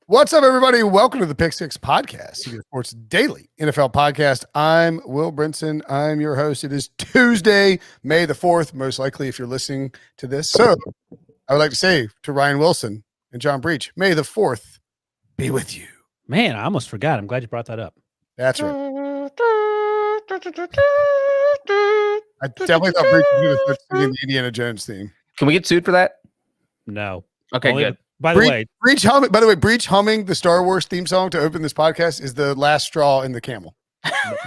What's up, everybody? Welcome to the Pick Six Podcast, your sports daily NFL podcast. I'm Will Brinson. I'm your host. It is Tuesday, May the 4th, most likely if you're listening to this. So I would like to say to Ryan Wilson and John Breech, May the 4th be with you. Man, I almost forgot. I'm glad you brought that up. That's right. I definitely thought Breech was going to start singing the Indiana Jones theme. Can we get sued for that? No. Okay, good. By the way, Breech humming the Star Wars theme song to open this podcast is the last straw in the camel.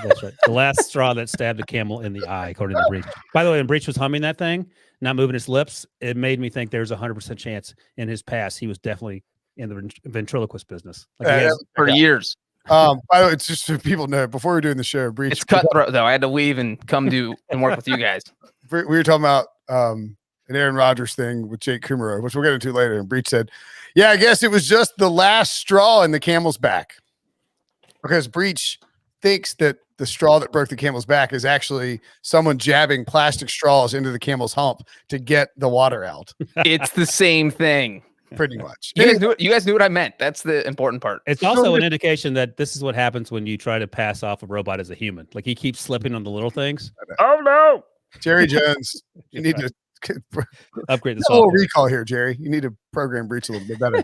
That's right. The last straw that stabbed the camel in the eye, according to Breech. By the way, when Breech was humming that thing, not moving his lips, it made me think there's a 100% chance in his past he was definitely in the ventriloquist business. For years. By the way, it's just so people know, before we're doing the show, Breech. It's cutthroat, though. I had to leave and come do and work with you guys. We were talking about an Aaron Rodgers thing with Jake Kummerow, which we'll get into later. And Breech said, yeah, I guess it was just the last straw in the camel's back. Because Breech thinks that the straw that broke the camel's back is actually someone jabbing plastic straws into the camel's hump to get the water out. It's the same thing. Pretty much. You guys knew what I meant. That's the important part. It's also an indication that this is what happens when you try to pass off a robot as a human. Like he keeps slipping on the little things. Oh, no. Jerry Jones, you need to upgrade the software. A little recall here, Jerry. You need to program Breech a little bit better.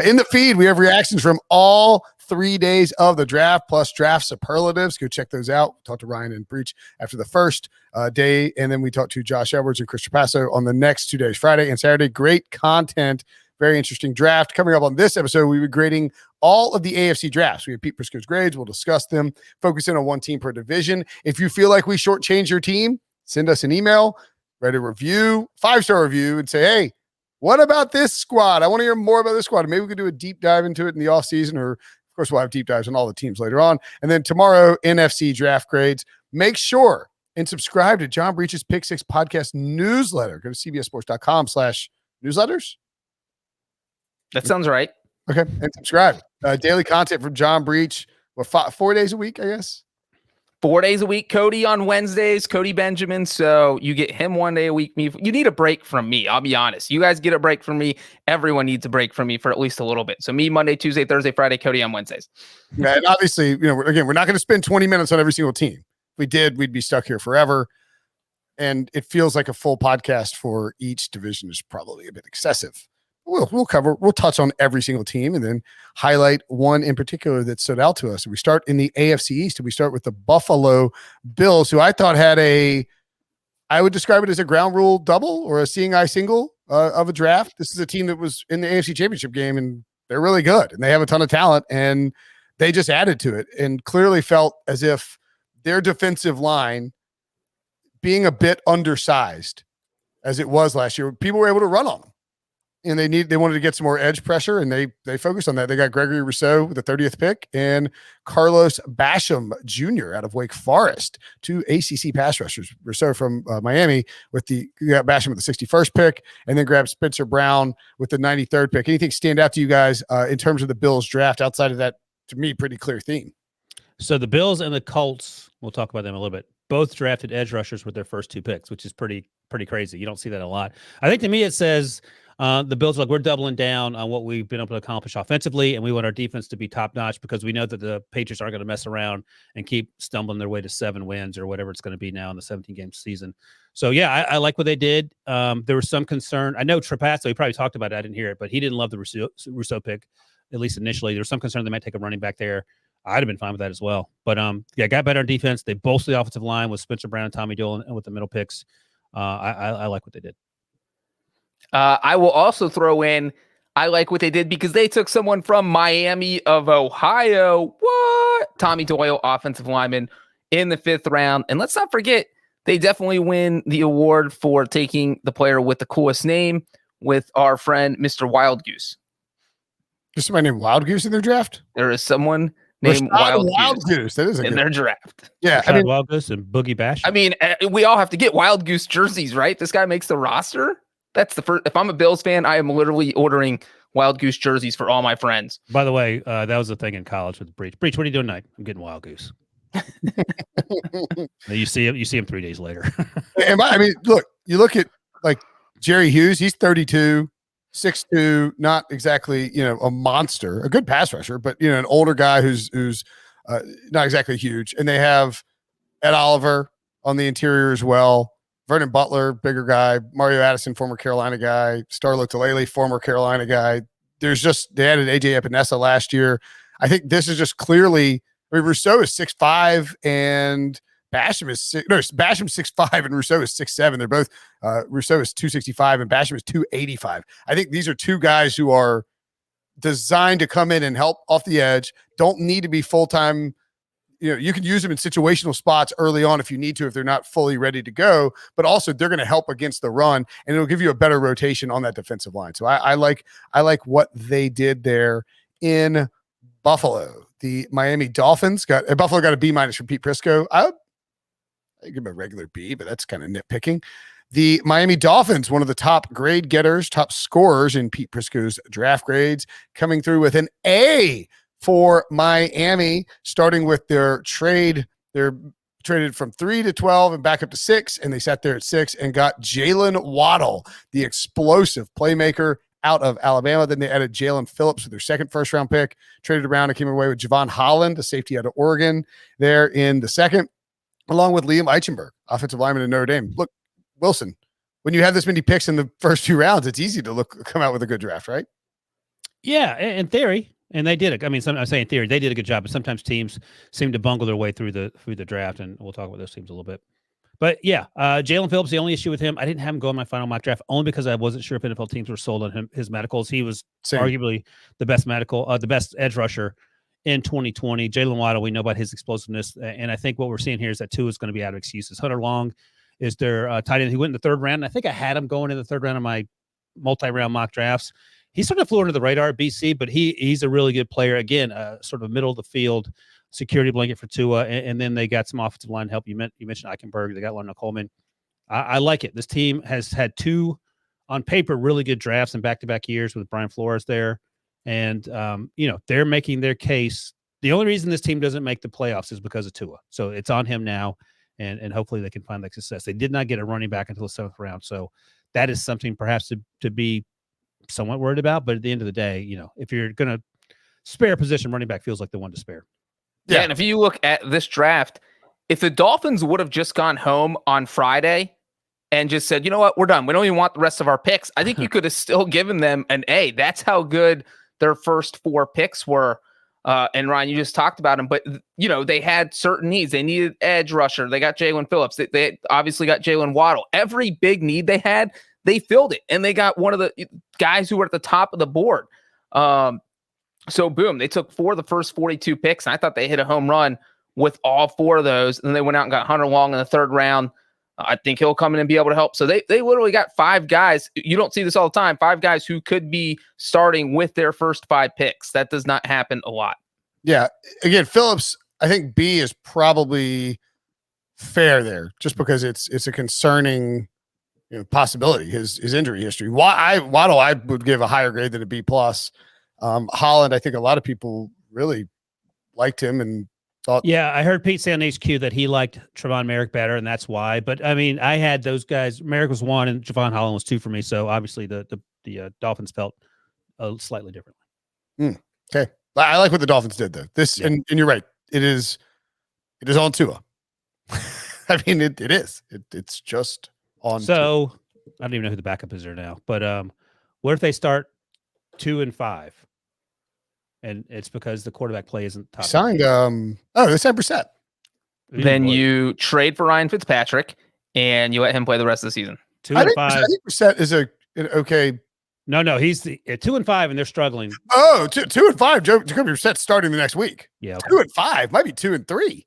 In the feed, we have reactions from all 3 days of the draft, plus draft superlatives. Go check those out. Talk to Ryan and Breech after the first day, and then we talked to Josh Edwards and Chris Trapasso on the next 2 days, Friday and Saturday. Great content. Very interesting draft. Coming up on this episode, we were grading all of the AFC drafts. We have Pete Prisco's grades. We'll discuss them, focus in on one team per division. If you feel like we shortchanged your team, send us an email, write a review, 5-star review, and say, hey, what about this squad? I want to hear more about this squad. And maybe we could do a deep dive into it in the offseason, or of course, we'll have deep dives on all the teams later on. And then tomorrow, NFC draft grades. Make sure and subscribe to John Breech's Pick Six Podcast newsletter. Go to cbssports.com/newsletters. That sounds right. Okay. And subscribe. Daily content from John Breech. 4 days a week, I guess? 4 days a week. Cody on Wednesdays, Cody Benjamin. So you get him 1 day a week. You need a break from me. I'll be honest. You guys get a break from me. Everyone needs a break from me for at least a little bit. So me Monday, Tuesday, Thursday, Friday, Cody on Wednesdays. Yeah, and obviously, we're not going to spend 20 minutes on every single team. If we did, we'd be stuck here forever. And it feels like a full podcast for each division is probably a bit excessive. We'll touch on every single team and then highlight one in particular that stood out to us. We start in the AFC East, and we start with the Buffalo Bills, who I thought had I would describe it as a ground rule double or a seeing eye single of a draft. This is a team that was in the AFC Championship game, and they're really good, and they have a ton of talent, and they just added to it and clearly felt as if their defensive line, being a bit undersized as it was last year, people were able to run on them. And they wanted to get some more edge pressure, and they focused on that. They got Gregory Rousseau with the 30th pick and Carlos Basham Jr. out of Wake Forest, 2 ACC pass rushers. Rousseau from Miami you got Basham with the 61st pick, and then grabbed Spencer Brown with the 93rd pick. Anything stand out to you guys in terms of the Bills draft outside of that, to me, pretty clear theme? So the Bills and the Colts, we'll talk about them a little bit, both drafted edge rushers with their first 2 picks, which is pretty crazy. You don't see that a lot. I think to me it says the Bills are like, we're doubling down on what we've been able to accomplish offensively, and we want our defense to be top-notch because we know that the Patriots aren't going to mess around and keep stumbling their way to 7 wins or whatever it's going to be now in the 17-game season. So, yeah, I like what they did. There was some concern. I know Trapasso, he probably talked about it. I didn't hear it, but he didn't love the Rousseau pick, at least initially. There was some concern they might take a running back there. I'd have been fine with that as well. But, got better on defense. They bolstered the offensive line with Spencer Brown and Tommy Doyle and with the middle picks. I like what they did. I will also throw in, I like what they did because they took someone from Miami of Ohio. What? Tommy Doyle, offensive lineman, in the 5th round. And let's not forget, they definitely win the award for taking the player with the coolest name with our friend, Mr. Wild Goose. There's somebody named Wild Goose in their draft? There is someone named Wild Goose. That is in their draft. Yeah, Wild Goose and Boogie Bash. I mean, we all have to get Wild Goose jerseys, right? This guy makes the roster. That's the first. If I'm a Bills fan, I am literally ordering Wild Goose jerseys for all my friends. By the way, that was the thing in college with Breech. Breech, what are you doing tonight? I'm getting Wild Goose. You see him 3 days later. And look, you look at like Jerry Hughes. He's 32. 6'2", not exactly, a monster, a good pass rusher, but an older guy who's not exactly huge. And they have Ed Oliver on the interior as well. Vernon Butler, bigger guy. Mario Addison, former Carolina guy. Starlo Tulele, former Carolina guy. They added AJ Epinesa last year. I think this is just clearly, Rousseau is 6'5", and Basham is 6'5", and Rousseau is 6'7". They're both, Rousseau is 265 and Basham is 285. I think these are two guys who are designed to come in and help off the edge, don't need to be full-time. You can use them in situational spots early on if you need to, if they're not fully ready to go, but also they're going to help against the run, and it'll give you a better rotation on that defensive line. So I like what they did there in Buffalo. The Miami Dolphins Buffalo got a B- from Pete Prisco. I give them a regular B, but that's kind of nitpicking. The Miami Dolphins, one of the top grade getters, top scorers in Pete Prisco's draft grades, coming through with an A for Miami, starting with their trade. They're traded from 3 to 12 and back up to 6, and they sat there at 6 and got Jalen Waddle, the explosive playmaker out of Alabama. Then they added Jalen Phillips with their second first-round pick, traded around and came away with Javon Holland, the safety out of Oregon, there in the second, along with Liam Eichenberg, offensive lineman in Notre Dame. Look, Wilson, when you have this many picks in the first 2 rounds, it's easy to come out with a good draft, right? Yeah, in theory. And they did it. I mean, I'm saying in theory, they did a good job, but sometimes teams seem to bungle their way through the draft, and we'll talk about those teams a little bit. But yeah, Jalen Phillips, the only issue with him, I didn't have him go in my final mock draft only because I wasn't sure if NFL teams were sold on his medicals. He was arguably the best the best edge rusher in 2020. Jalen Waddle, we know about his explosiveness, and I think what we're seeing here is that Tua is going to be out of excuses. Hunter Long is their tight end. He went in the 3rd round. I think I had him going in the 3rd round of my multi-round mock drafts. He sort of flew under the radar at BC, but he's a really good player. Again, sort of middle of the field security blanket for Tua, and then they got some offensive line help. You mentioned Eichenberg. They got London Coleman. I like it. This team has had 2, on paper, really good drafts in back-to-back years with Brian Flores there, and they're making their case. The only reason this team doesn't make the playoffs is because of Tua. So it's on him now, and hopefully they can find that success. They did not get a running back until the 7th round, so that is something perhaps to be somewhat worried about, but at the end of the day, if you're going to spare a position, running back feels like the one to spare. Yeah, and if you look at this draft, if the Dolphins would have just gone home on Friday and just said, you know what, we're done, we don't even want the rest of our picks, I think you could have still given them an A. That's how good their first 4 picks were. And Ryan, you just talked about them, but they had certain needs. They needed edge rusher. They got Jalen Phillips. They obviously got Jalen Waddle. Every big need they had, they filled it, and they got one of the guys who were at the top of the board. So boom, they took 4 of the first 42 picks, and I thought they hit a home run with all 4 of those. And then they went out and got Hunter Long in the 3rd round. I think he'll come in and be able to help. So they literally got 5 guys. You don't see this all the time. 5 guys who could be starting with their first 5 picks. That does not happen a lot. Yeah. Again, Phillips, I think B is probably fair there, just because it's a concerning possibility, his injury history. Waddle, I would give a higher grade than a B+. Holland, I think a lot of people really liked him and thought. Yeah, I heard Pete say on HQ that he liked Trevon Merrick better, and that's why. But I mean, I had those guys. Merrick was 1, and Javon Holland was 2 for me. So obviously, the Dolphins felt slightly differently. Okay, I like what the Dolphins did though. And you're right. It is on Tua. I mean, it is. It's just. So I don't even know who the backup is there now, but what if they start 2 and 5, and it's because the quarterback play isn't top? Signed they signed Brissett. Then you trade for Ryan Fitzpatrick and you let him play the rest of the season. 2 and 5. I think Brissett is an okay. No, he's 2 and 5, and they're struggling. Oh, 2 and 5. Jacoby Brissett's starting the next week. Yeah, okay. 2 and 5, might be 2 and 3.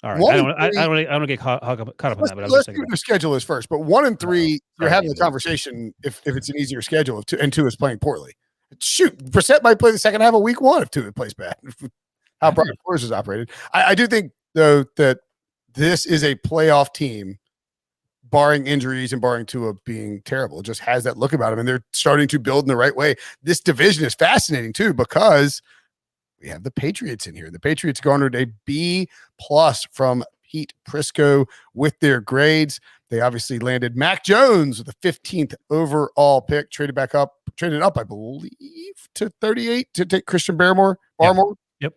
All right, I don't get caught up on that. But let's see what the schedule is first. But 1 and 3, you're having a conversation if it's an easier schedule. And 2 is playing poorly. Shoot, Brissett might play the second half of week 1 if 2 plays bad. How Brian Flores is operated. I do think though that this is a playoff team, barring injuries and barring Tua being terrible. It just has that look about him, and they're starting to build in the right way. This division is fascinating too because we have the Patriots in here. The Patriots garnered a B+ from Pete Prisco with their grades. They obviously landed Mac Jones with the 15th overall pick, traded up, I believe, to 38 to take Christian Barmore. Yep.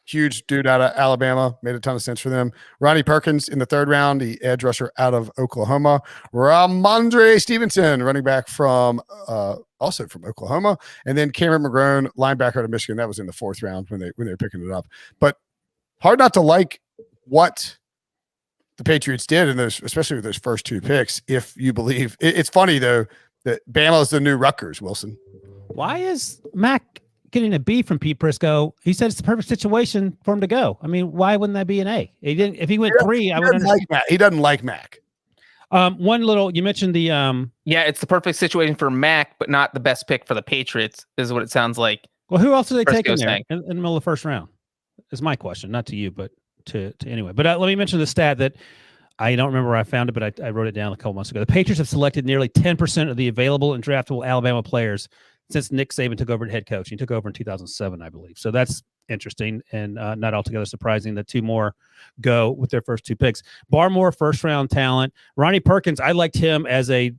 Huge dude out of Alabama. Made a ton of sense for them. Ronnie Perkins in the 3rd round, the edge rusher out of Oklahoma. Ramondre Stevenson, running back from also from Oklahoma. And then Cameron McGrone, linebacker out of Michigan. That was in the 4th round when they were picking it up. But hard not to like what the Patriots did in those, especially with those first 2 picks. If you believe it's funny though that Bama is the new Rutgers, Wilson. Why is Mac getting a B from Pete Prisco? He said it's the perfect situation for him to go. I mean, why wouldn't that be an A? He didn't. If he went 3, I would understand. He doesn't like Mac. One little, you mentioned the yeah, it's the perfect situation for Mac, but not the best pick for the Patriots, is what it sounds like. Well, who else are they taking there saying. in the middle of the 1st round? Is my question, not to you, but to anyway. But let me mention the stat that I don't remember where I found it, but I wrote it down a couple months ago. The Patriots have selected nearly 10% of the available and draftable Alabama players since Nick Saban took over at head coach. He took over in 2007, I believe. So that's interesting and not altogether surprising that 2 more go with their first 2 picks. Barmore, 1st round talent. Ronnie Perkins, I liked him as a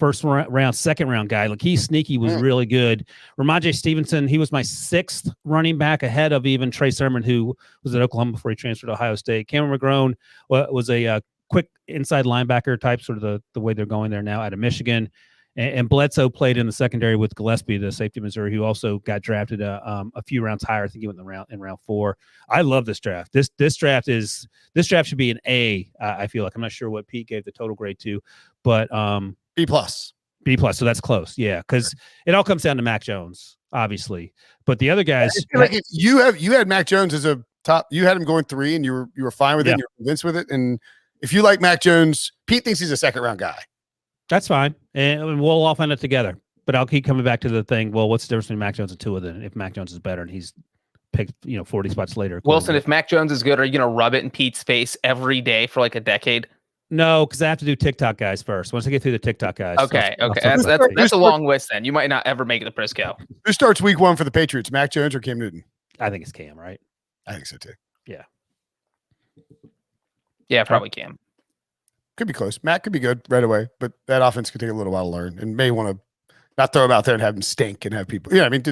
1st round, 2nd round guy. Like he's sneaky, was really good. Ramondre Stevenson, he was my 6th running back ahead of even Trey Sermon, who was at Oklahoma before he transferred to Ohio State. Cameron McGrone was a quick inside linebacker type, sort of the way they're going there now out of Michigan. And Bledsoe played in the secondary with Gillespie, the safety of Missouri, who also got drafted a few rounds higher. I think he went in round 4. I love this draft. This draft should be an A. I feel like I'm not sure what Pete gave the total grade to, but B plus. So that's close. Yeah, because it all comes down to Mac Jones, obviously. But the other guys, like you had Mac Jones as a top. You had him going 3, and you were fine with it. And you were convinced with it. And if you like Mac Jones, Pete thinks he's a 2nd round guy. That's fine. And we'll all find it together. But I'll keep coming back to the thing. Well, what's the difference between Mac Jones and Tua then? If Mac Jones is better and he's picked, 40 spots later. Wilson, if Mac Jones is good, are you going to rub it in Pete's face every day for like a decade? No, because I have to do TikTok guys first. Once I get through the TikTok guys. Okay. That's a long list then. You might not ever make it to Prisco. Who starts week 1 for the Patriots, Mac Jones or Cam Newton? I think it's Cam, right? I think so too. Yeah. Yeah, probably Cam. Could be close. Matt could be good right away, but that offense could take a little while to learn and may want to not throw him out there and have him stink and have people. Yeah, I mean,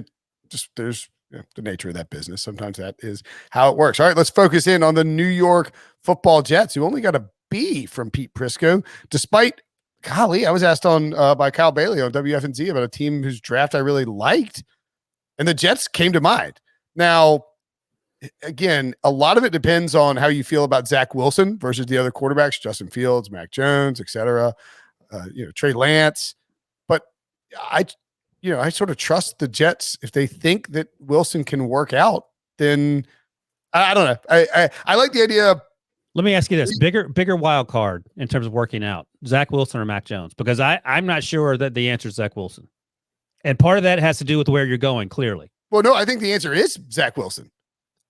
there's the nature of that business. Sometimes that is how it works. All right, let's focus in on the New York Football Jets, who only got a B from Pete Prisco, despite, golly, I was asked on by Kyle Bailey on WFNZ about a team whose draft I really liked, and the Jets came to mind. Now, again, a lot of it depends on how you feel about Zach Wilson versus the other quarterbacks, Justin Fields, Mac Jones, etc. Trey Lance. But I sort of trust the Jets. If they think that Wilson can work out, then I don't know. I like the idea. Let me ask you this: bigger wild card in terms of working out, Zach Wilson or Mac Jones? Because I'm not sure that the answer is Zach Wilson, and part of that has to do with where you're going. Clearly, well, no, I think the answer is Zach Wilson.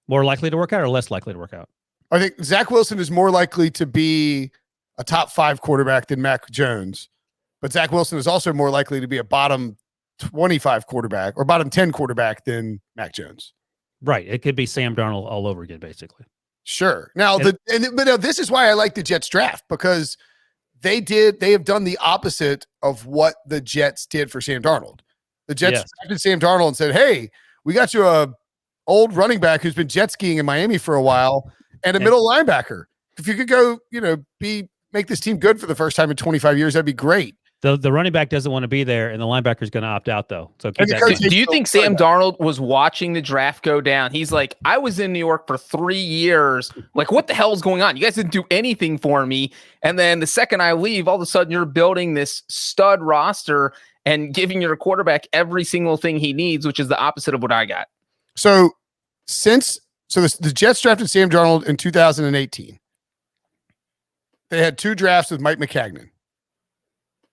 More likely to work out or less likely to work out? I think Zach Wilson is more likely to be a top 5 quarterback than Mac Jones, but Zach Wilson is also more likely to be a bottom 25 quarterback or bottom 10 quarterback than Mac Jones. Right. It could be Sam Darnold all over again, basically. Sure. Now, but this is why I like the Jets draft, because they have done the opposite of what the Jets did for Sam Darnold. The Jets drafted Sam Darnold and said, "Hey, we got you a old running back who's been jet skiing in Miami for a while and a middle linebacker. If you could go, make this team good for the first time in 25 years, that'd be great." The running back doesn't want to be there, and the linebacker is going to opt out, though. So keep that. Do you think Sam Darnold was watching the draft go down? He's like, I was in New York for 3 years. Like, what the hell is going on? You guys didn't do anything for me. And then the second I leave, all of a sudden you're building this stud roster and giving your quarterback every single thing he needs, which is the opposite of what I got. So the Jets drafted Sam Darnold in 2018. They had 2 drafts with Mike McCagnon.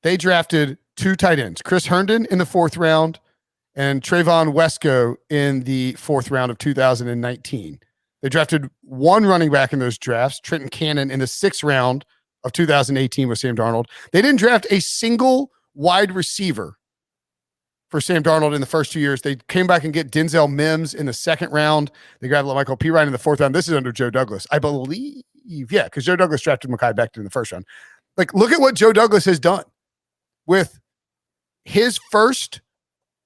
They drafted 2 tight ends, Chris Herndon in the 4th round and Trayvon Wesco in the 4th round of 2019. They drafted 1 running back in those drafts, Trenton Cannon in the 6th round of 2018 with Sam Darnold. They didn't draft a single wide receiver for Sam Darnold in the first 2 years. They came back and get Denzel Mims in the 2nd round. They grabbed Michael Pirine in the 4th round. This is under Joe Douglas. I believe Yeah, because Joe Douglas drafted Mekhi Becton in the first round. Like, look at what Joe Douglas has done with his first.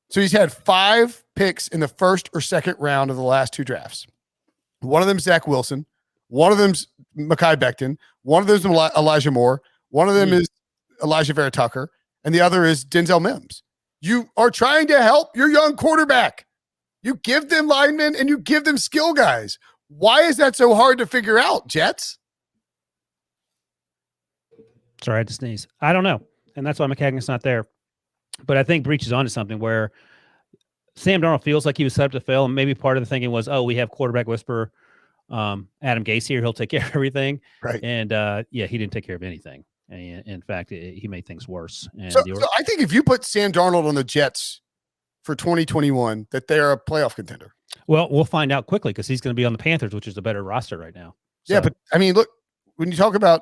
So he's had 5 picks in the first or second round of the last 2 drafts. One of them's Zach Wilson. One of them's Mekhi Becton. One of them's Elijah Moore. One of them is Elijah Vera Tucker. And the other is Denzel Mims. You are trying to help your young quarterback. You give them linemen and you give them skill guys. Why is that so hard to figure out, Jets? Sorry, I had to sneeze. I don't know. And that's why McCagney's not there. But I think Breech is onto something where Sam Darnold feels like he was set up to fail. And maybe part of the thinking was, we have quarterback whisperer Adam Gase here. He'll take care of everything. Right. And he didn't take care of anything. And in fact, he made things worse. And so I think if you put Sam Darnold on the Jets for 2021, that they're a playoff contender. Well, we'll find out quickly because he's going to be on the Panthers, which is the better roster right now. So. Yeah, but I mean, look, when you talk about,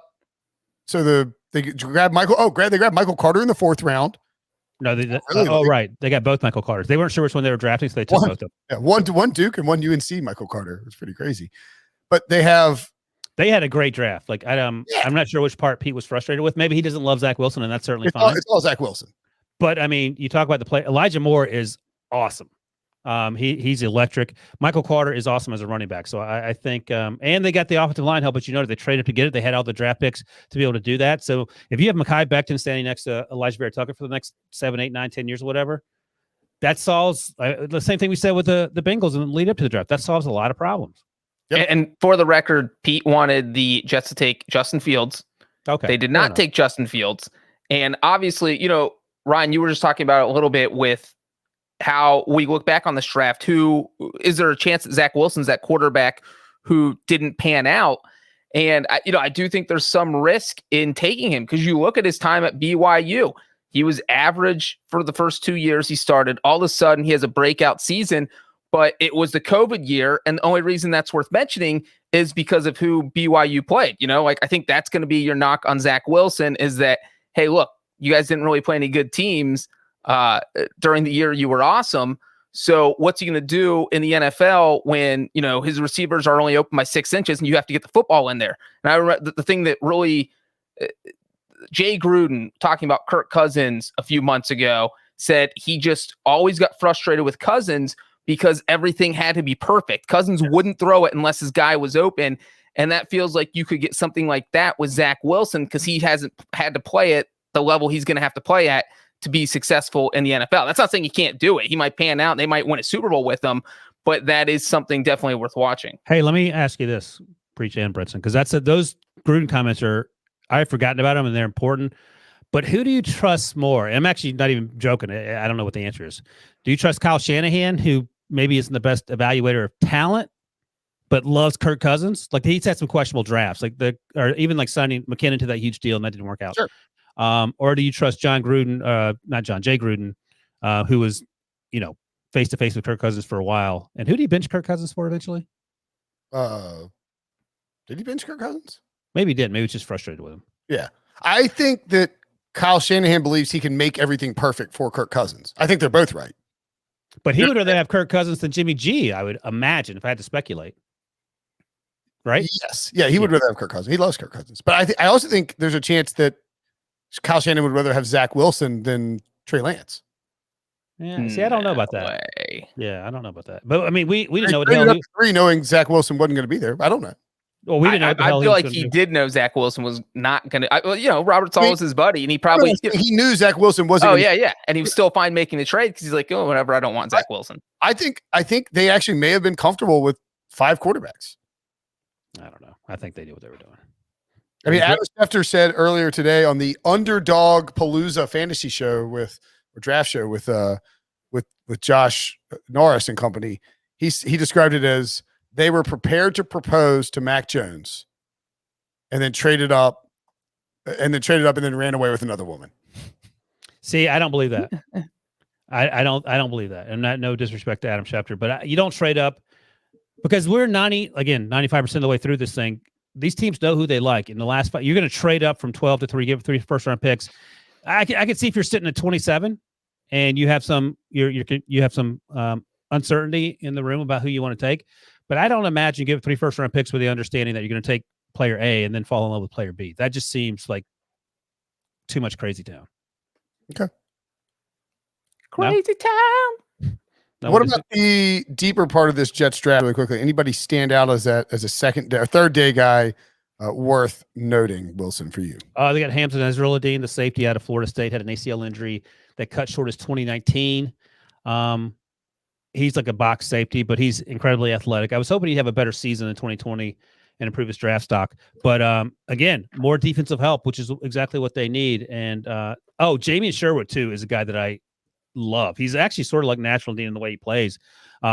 they grabbed Michael Carter in the 4th round. No, right. They got both Michael Carters. They weren't sure which one they were drafting, so they took both of them. Yeah, one Duke and one UNC Michael Carter. It was pretty crazy. But they had a great draft. Like I'm not sure which part Pete was frustrated with. Maybe he doesn't love Zach Wilson, and that's certainly fine. It's all Zach Wilson. But I mean, you talk about the play. Elijah Moore is awesome. He's electric. Michael Carter is awesome as a running back. So I think, and they got the offensive line help, but you know, they traded to get it. They had all the draft picks to be able to do that. So if you have Mekhi Becton standing next to Elijah Vera Tucker for the next 7, 8, 9, 10 years or whatever, that solves the same thing we said with the Bengals in the lead up to the draft. That solves a lot of problems. Yep. And for the record, Pete wanted the Jets to take Justin Fields. Okay. They did not take Justin Fields. And obviously, you know, Ryan, you were just talking about it a little bit with how we look back on this draft. Who is there a chance that Zach Wilson's that quarterback who didn't pan out? And I do think there's some risk in taking him because you look at his time at BYU. He was average for the first 2 years he started. All of a sudden, he has a breakout season, but it was the COVID year. And the only reason that's worth mentioning is because of who BYU played. You know, like I think that's going to be your knock on Zach Wilson is that, hey, look, you guys didn't really play any good teams during the year you were awesome. So what's he going to do in the NFL when, you know, his receivers are only open by 6 inches and you have to get the football in there? And I remember the thing that really Jay Gruden talking about Kirk Cousins a few months ago said he just always got frustrated with Cousins because everything had to be perfect. Cousins wouldn't throw it unless his guy was open. And that feels like you could get something like that with Zach Wilson because he hasn't had to play at the level he's going to have to play at to be successful in the NFL. That's not saying he can't do it. He might pan out. They might win a Super Bowl with him, but that is something definitely worth watching. Hey, let me ask you this, Breech and Brinson, because those Gruden comments I've forgotten about them and they're important. But who do you trust more? And I'm actually not even joking. I don't know what the answer is. Do you trust Kyle Shanahan, who maybe isn't the best evaluator of talent, but loves Kirk Cousins? Like he's had some questionable drafts, or even like signing McKinnon to that huge deal and that didn't work out. Sure. Or do you trust Jay Gruden, who was, face to face with Kirk Cousins for a while? And who did he bench Kirk Cousins for eventually? Did he bench Kirk Cousins? Maybe he did. Maybe he was just frustrated with him. Yeah. I think that Kyle Shanahan believes he can make everything perfect for Kirk Cousins. I think they're both right. But he would rather have Kirk Cousins than Jimmy G, I would imagine, if I had to speculate. Right? Yes. Yeah, he would rather have Kirk Cousins. He loves Kirk Cousins. But I also think there's a chance that Kyle Shanahan would rather have Zach Wilson than Trey Lance. Yeah. See, I don't know about that. Yeah, I don't know about that. But I mean, we didn't know what the hell. Three knowing Zach Wilson wasn't going to be there. I don't know. Well, we didn't know. I feel like he did know Zach Wilson was not going to. Robert Saul was his buddy, and he probably he knew Zach Wilson wasn't. Oh yeah, and he was still fine making the trade because he's like, oh, whatever. I don't want Zach Wilson. I think they actually may have been comfortable with 5 quarterbacks. I don't know. I think they knew what they were doing. I mean, Adam Schefter said earlier today on the Underdog Palooza fantasy show draft show with Josh Norris and company. He described it as they were prepared to propose to Mac Jones, and then traded up, and then ran away with another woman. See, I don't believe that. I don't believe that. And no disrespect to Adam Schefter, but you don't trade up because we're 95% of the way through this thing. These teams know who they like. In the last 5, you're going to trade up from 12 to 3, give 3 first-round picks. I can see if you're sitting at 27 and you have some uncertainty in the room about who you want to take. But I don't imagine you give 3 first-round picks with the understanding that you're going to take player A and then fall in love with player B. That just seems like too much crazy town. Okay. Crazy town. No, What about the deeper part of this Jets draft really quickly? Anybody stand out as a second or third day guy worth noting, Wilson, for you? They got Hampton Ezra-Ladine, the safety out of Florida State, had an ACL injury that cut short his 2019. He's like a box safety, but he's incredibly athletic. I was hoping he'd have a better season in 2020 and improve his draft stock. But again, more defensive help, which is exactly what they need. And Jamie Sherwood, too, is a guy that I love. He's actually sort of like Natural Dean in the way he plays.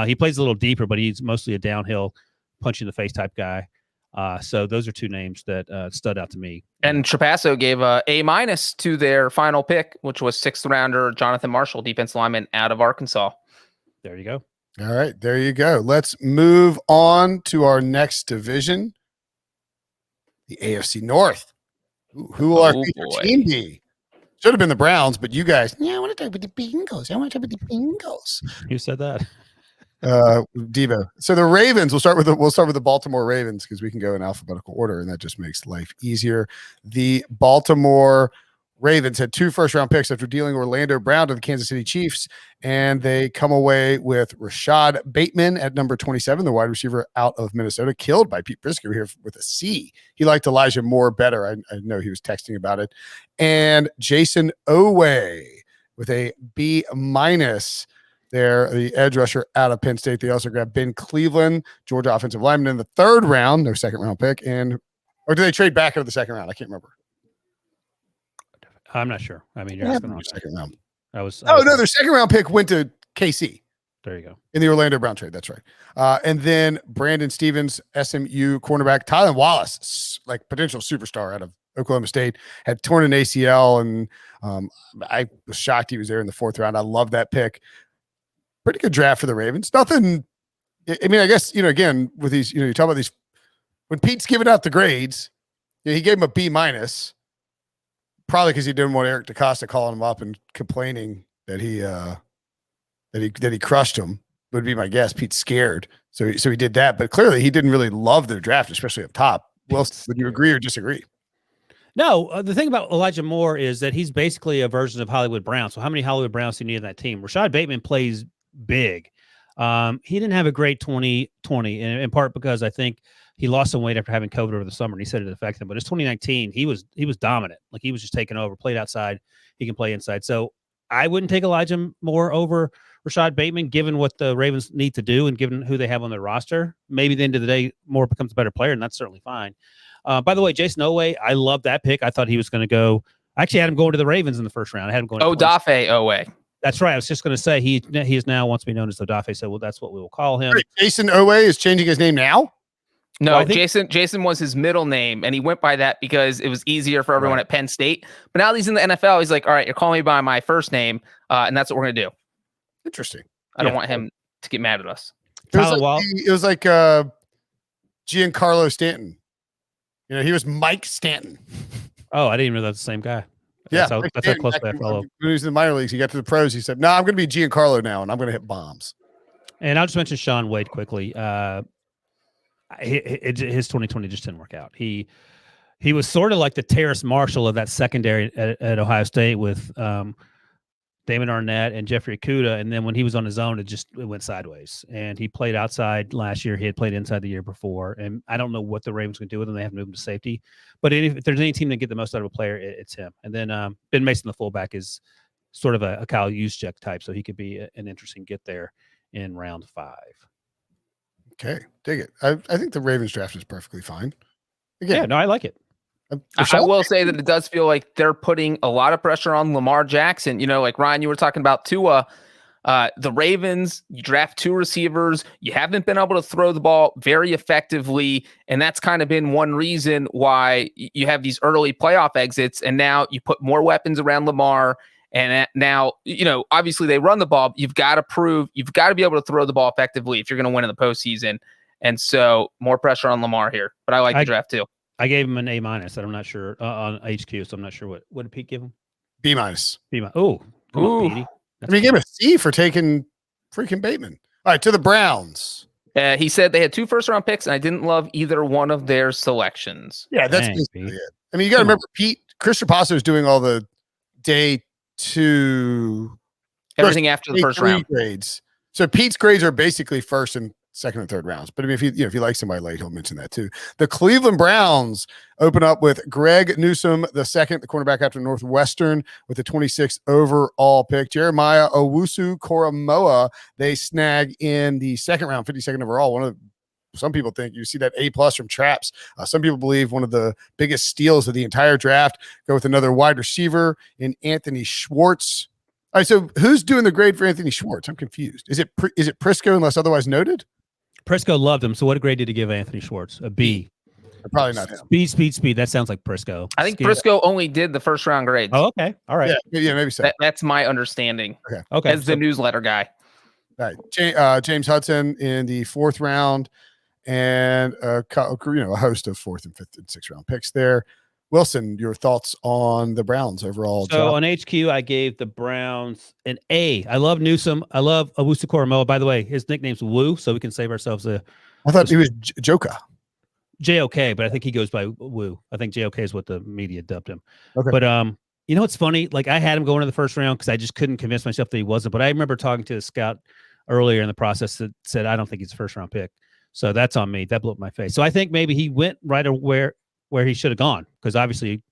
He plays a little deeper, but he's mostly a downhill, punch in the face type guy. So those are two names that stood out to me. And Trapasso gave a A- to their final pick, which was 6th rounder Jonathan Marshall, defensive lineman out of Arkansas. There you go. All right, there you go. Let's move on to our next division, the AFC North. Who will our feature team be? Should have been the Browns, but you guys, I want to talk about the Bengals. Who said that? Devo. So the Ravens, we'll start with the Baltimore Ravens because we can go in alphabetical order and that just makes life easier. The Baltimore Ravens had 2 first-round picks after dealing Orlando Brown to the Kansas City Chiefs, and they come away with Rashad Bateman at number 27, the wide receiver out of Minnesota, killed by Pete Prisco here with a C. He liked Elijah Moore better. I know he was texting about it. And Jason Owe with a B-. There, the edge rusher out of Penn State. They also grabbed Ben Cleveland, Georgia offensive lineman in the 3rd round, their 2nd-round pick. Or do they trade back into the 2nd round? I can't remember. I'm not sure. I mean, you're asking wrong. 2nd round. Their 2nd round pick went to KC. There you go. In the Orlando Brown trade. That's right. And then Brandon Stevens, SMU cornerback, Tylan Wallace, like potential superstar out of Oklahoma State, had torn an ACL, and I was shocked he was there in the 4th round. I love that pick. Pretty good draft for the Ravens. Nothing. I mean, I guess, again, with these, you talk about these, when Pete's giving out the grades, he gave him a B-, probably because he didn't want Eric DeCosta calling him up and complaining that he crushed him, would be my guess. Pete's scared. So he did that, but clearly he didn't really love their draft, especially up top. Wilson, would you agree or disagree? No, the thing about Elijah Moore is that he's basically a version of Hollywood Brown. So how many Hollywood Browns do you need in that team? Rashad Bateman plays big. He didn't have a great 2020, in part because I think he lost some weight after having COVID over the summer, and he said it affected him. But his 2019, he was dominant. Like, he was just taking over, played outside. He can play inside. So I wouldn't take Elijah Moore over Rashad Bateman, given what the Ravens need to do and given who they have on their roster. Maybe at the end of the day, Moore becomes a better player, and that's certainly fine. By the way, Jason Owe, I love that pick. I thought he was going to go. I actually had him going to the Ravens in the 1st round. I had him going. Odafe Owe. That's right. I was just going to say he is now wants to be known as Odafe. So that's what we will call him. Wait, Jason Owe is changing his name now? No, well, Jason was his middle name, and he went by that because it was easier for everyone at Penn State. But now that he's in the NFL, he's like, all right, you're calling me by my first name, and that's what we're going to do. Interesting. I don't want him to get mad at us. It was like Giancarlo Stanton. He was Mike Stanton. Oh, I didn't even know that's the same guy. Yeah, that's how close that follow. When he was in the minor leagues, he got to the pros. He said, "No, I'm going to be Giancarlo now, and I'm going to hit bombs." And I'll just mention Sean Wade quickly. His 2020 just didn't work out. He was sort of like the Terrace Marshall of that secondary at Ohio State with Damon Arnett and Jeffrey Okudah, and then when he was on his own, it went sideways. And he played outside last year. He had played inside the year before, and I don't know what the Ravens can do with him. They have to move him to safety. But if there's any team that get the most out of a player, it's him. And then Ben Mason, the fullback, is sort of a Kyle Juszczyk type, so he could be an interesting get there in round 5. Okay, dig it. I think the Ravens draft is perfectly fine. Again, yeah, no, I like it. I will say that it does feel like they're putting a lot of pressure on Lamar Jackson. Like Ryan, you were talking about Tua. The Ravens, you draft 2 receivers. You haven't been able to throw the ball very effectively, and that's kind of been one reason why you have these early playoff exits, and now you put more weapons around Lamar. And now, obviously they run the ball. You've got to be able to throw the ball effectively if you're going to win in the postseason. And so more pressure on Lamar here, but I like the draft too. I gave him an A-. I'm not sure on HQ, so I'm not sure what did Pete give him? B-. B-. Oh, come on, Petey. He gave him a C for taking freaking Bateman. All right, to the Browns. He said they had 2 first-round picks, and I didn't love either one of their selections. Yeah, that's Dang, basically Pete. it. I mean, you got to remember, Chris Trapasso is doing all the day 2, Everything after the day first 3 round. grades. So Pete's grades are basically first and second and third rounds. But I mean, if you like somebody late, he'll mention that too. The Cleveland Browns open up with Greg Newsome, the second, the cornerback after Northwestern, with the 26th overall pick. Jeremiah Owusu-Koramoah, they snag in the second round, 52nd overall. Some people think you see that A+ from Traps. Some people believe one of the biggest steals of the entire draft. Go with another wide receiver in Anthony Schwartz. All right, so who's doing the grade for Anthony Schwartz? I'm confused. Is it Prisco unless otherwise noted? Prisco loved him. So what grade did he give Anthony Schwartz? A B. Probably not him. Speed. That sounds like Prisco. I think Prisco only did the first round grades. Oh, okay. All right. Yeah, maybe so. That's my understanding. Okay. As the newsletter guy. All right. James Hudson in the 4th round, and a host of 4th and 5th and 6th round picks there. Wilson, your thoughts on the Browns overall? So on HQ, I gave the Browns an A. I love Newsome. I love Owusu-Koramoah. By the way, his nickname's Woo, so we can save ourselves a. I thought he was Joka. JOK, but I think he goes by Woo. I think JOK is what the media dubbed him. Okay. But you know what's funny? Like I had him going in the first round because I just couldn't convince myself that he wasn't. But I remember talking to a scout earlier in the process that said I don't think he's a first round pick. So that's on me. That blew up my face. So I think maybe he went right where he should have gone, because obviously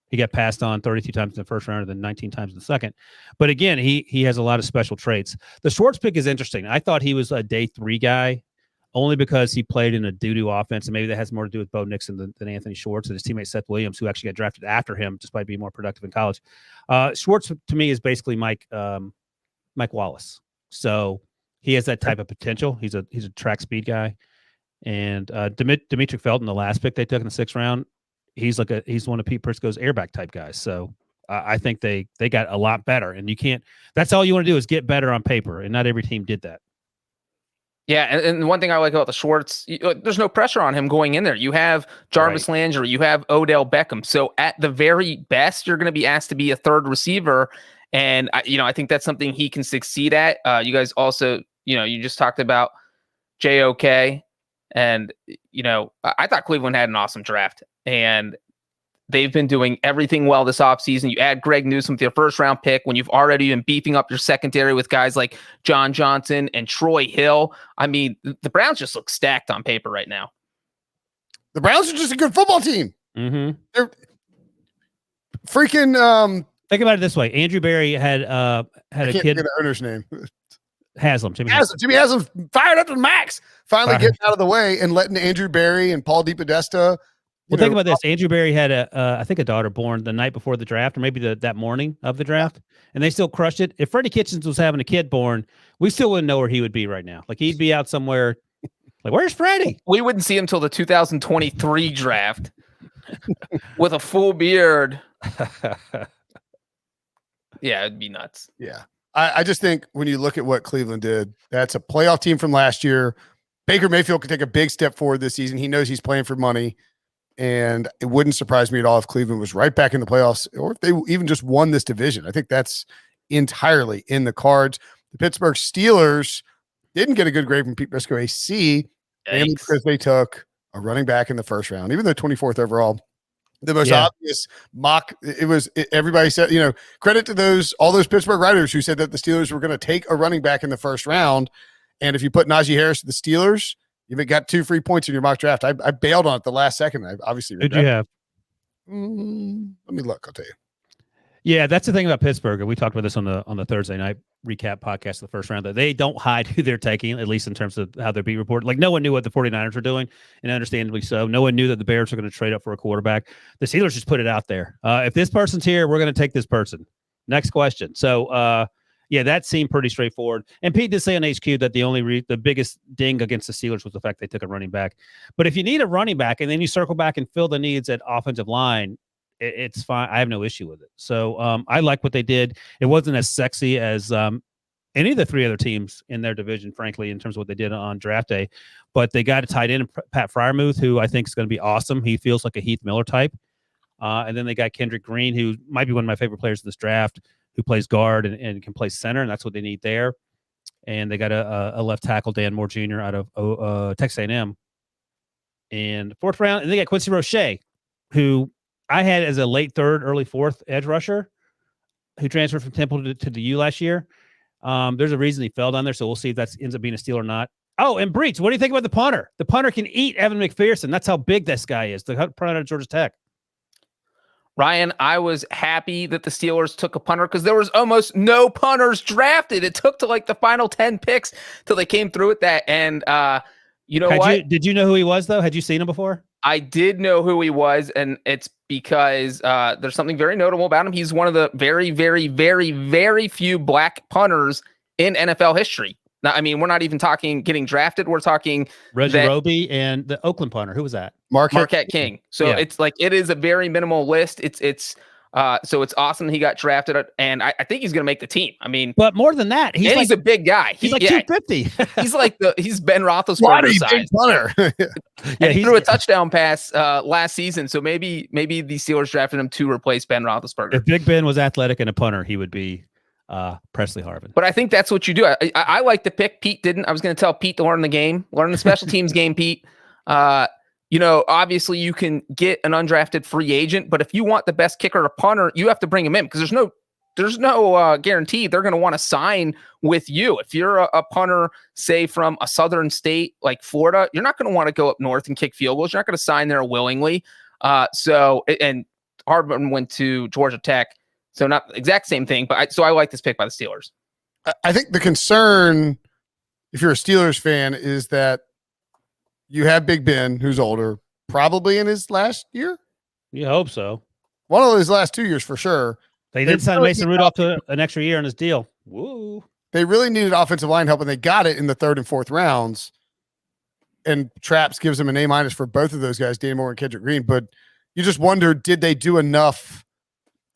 he got passed on 32 times in the first round and then 19 times in the second. But again, he has a lot of special traits. The Schwartz pick is interesting. I thought he was a day 3 guy only because he played in a doo-doo offense, and maybe that has more to do with Bo Nixon than Anthony Schwartz and his teammate Seth Williams, who actually got drafted after him despite being more productive in college. Schwartz to me is basically Mike Wallace. So he has that type of potential. He's a track speed guy. And Demetric Felton, the last pick they took in the 6th round, he's one of Pete Prisco's airbag type guys. So I think they got a lot better, and that's all you want to do is get better on paper, and not every team did that. Yeah, and one thing I like about the Schwartz, there's no pressure on him going in there. You have Jarvis Landry, you have Odell Beckham. So at the very best, you're going to be asked to be a third receiver, and I think that's something he can succeed at. You guys also, you just talked about JOK, and I thought Cleveland had an awesome draft, and they've been doing everything well this offseason. You add Greg Newsome with your first round pick when you've already been beefing up your secondary with guys like John Johnson and Troy Hill. I mean, the Browns just look stacked on paper right now. The Browns are just a good football team. Mm-hmm. They're freaking. Think about it this way: Andrew Berry had I a can't kid. think of the owner's name. Haslam. Jimmy Haslam fired up to the max. Finally getting out of the way and letting Andrew Berry and Paul DePodesta. Well, think about this. Andrew Berry had I think a daughter born the night before the draft, or maybe that morning of the draft, and they still crushed it. If Freddie Kitchens was having a kid born, we still wouldn't know where he would be right now. Like he'd be out somewhere. Like, where's Freddie? We wouldn't see him until the 2023 draft with a full beard. Yeah, it'd be nuts. Yeah. I just think when you look at what Cleveland did, that's a playoff team from last year. Baker Mayfield could take a big step forward this season. He knows he's playing for money. And it wouldn't surprise me at all if Cleveland was right back in the playoffs, or if they even just won this division. I think that's entirely in the cards. The Pittsburgh Steelers didn't get a good grade from Pete Prisco, a C, mainly because they took a running back in the first round, even though 24th overall. The most obvious mock, everybody said, credit to all those Pittsburgh writers who said that the Steelers were going to take a running back in the first round. And if you put Najee Harris to the Steelers, you've got 2 free points in your mock draft. I bailed on it the last second. I obviously Who'd you have? Let me look. I'll tell you. Yeah, that's the thing about Pittsburgh. We talked about this on the Thursday night recap podcast of the first round, that they don't hide who they're taking, at least in terms of how they're being reported. Like, no one knew what the 49ers were doing, and understandably so. No one knew that the Bears were going to trade up for a quarterback. The Steelers just put it out there. If this person's here, we're going to take this person. Next question. So, yeah, that seemed pretty straightforward. And Pete did say on HQ that the biggest ding against the Steelers was the fact they took a running back. But if you need a running back and then you circle back and fill the needs at offensive line, it's fine. I have no issue with it. So I like what they did. It wasn't as sexy as any of the 3 other teams in their division, frankly, in terms of what they did on draft day. But they got a tight end, Pat Freiermuth, who I think is going to be awesome. He feels like a Heath Miller type. And then they got Kendrick Green, who might be one of my favorite players in this draft, who plays guard and can play center, and that's what they need there. and they got a left tackle, Dan Moore Jr. out of Texas A&M. And fourth round, and they got Quincy Roche, who I had as a late third, early fourth edge rusher, who transferred from Temple to the U last year. There's a reason he fell down there, so we'll see if that ends up being a steal or not. Oh, and Breech, what do you think about the punter? The punter can eat Evan McPherson. That's how big this guy is, the punter out of Georgia Tech. Ryan, I was happy that the Steelers took a punter because there was almost no punters drafted. It took to like the final 10 picks till they came through with that. And you know what? Did you know who he was, though? Had you seen him before? I did know who he was, and it's because there's something very notable about him. He's one of the very, very, very, very few black punters in NFL history. Now, I mean, we're not even talking getting drafted. We're talking Reggie Roby and the Oakland punter. Who was that? Marquette King. So it's like it is a very minimal list. So it's awesome that he got drafted, and I think he's going to make the team. I mean, but more than that, he's a big guy. He's like 250. he's Ben Roethlisberger size. Big punter. And he threw a touchdown pass last season, so maybe the Steelers drafted him to replace Ben Roethlisberger. If Big Ben was athletic and a punter, he would be Presley Harvin. But I think that's what you do. I like the pick. Pete didn't. I was going to tell Pete to learn the special teams game, Pete. Obviously you can get an undrafted free agent, but if you want the best kicker or punter, you have to bring him in because there's no guarantee they're going to want to sign with you. If you're a punter, say from a southern state like Florida, you're not going to want to go up north and kick field goals. You're not going to sign there willingly. And Hardman went to Georgia Tech. So not the exact same thing, but I like this pick by the Steelers. I think the concern, if you're a Steelers fan, is that you have Big Ben, who's older, probably in his last year. You hope so. One of his last 2 years for sure. They did sign Mason Rudolph to an extra year on his deal. Woo! They really needed offensive line help, and they got it in the third and fourth rounds. And Traps gives them an A- for both of those guys, Dan Moore and Kendrick Green. But you just wonder, did they do enough?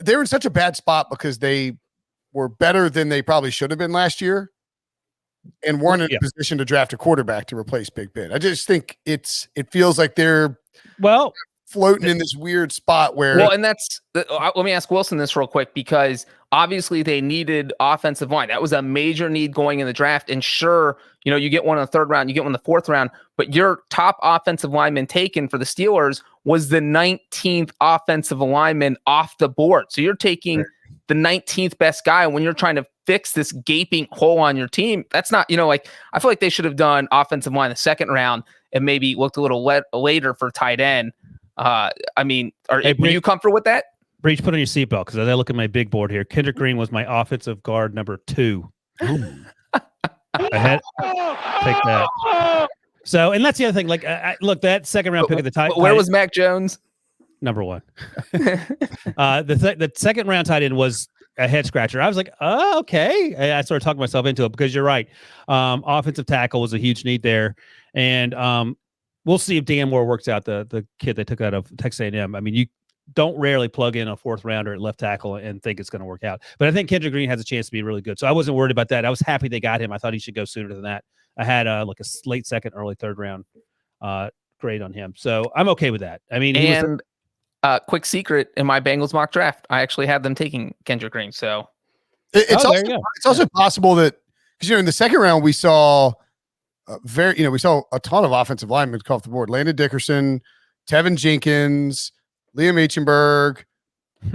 They were in such a bad spot because they were better than they probably should have been last year and weren't in a position to draft a quarterback to replace Big Ben. I just think it feels like they're floating in this weird spot where. Well, and let me ask Wilson this real quick, because obviously they needed offensive line. That was a major need going in the draft. And sure, you get one in the third round, you get one in the fourth round, but your top offensive lineman taken for the Steelers was the 19th offensive lineman off the board. So you're taking the 19th best guy when you're trying to fix this gaping hole on your team. That's not, I feel like they should have done offensive line the second round and maybe looked a little later for tight end. Were you comfortable with that? Breech, put on your seatbelt, because as I look at my big board here, Kendrick Green was my offensive guard number 2. I had take that. So, and that's the other thing. Like, look, that second round pick of the tight. Where was Mac Jones? Number 1. The second round tight end was a head scratcher. I was like, oh, okay. I started talking myself into it because you're right. Offensive tackle was a huge need there, and we'll see if Dan Moore works out, the kid they took out of Texas A&M. I mean, you don't rarely plug in a fourth rounder at left tackle and think it's going to work out. But I think Kendrick Green has a chance to be really good. So I wasn't worried about that. I was happy they got him. I thought he should go sooner than that. I had like a late second, early third round grade on him. So I'm okay with that. I mean, quick secret, in my Bengals mock draft, I actually had them taking Kendrick Green. So it's also possible that, because in the second round we saw we saw a ton of offensive linemen come off the board. Landon Dickerson, Tevin Jenkins, Liam Eichenberg,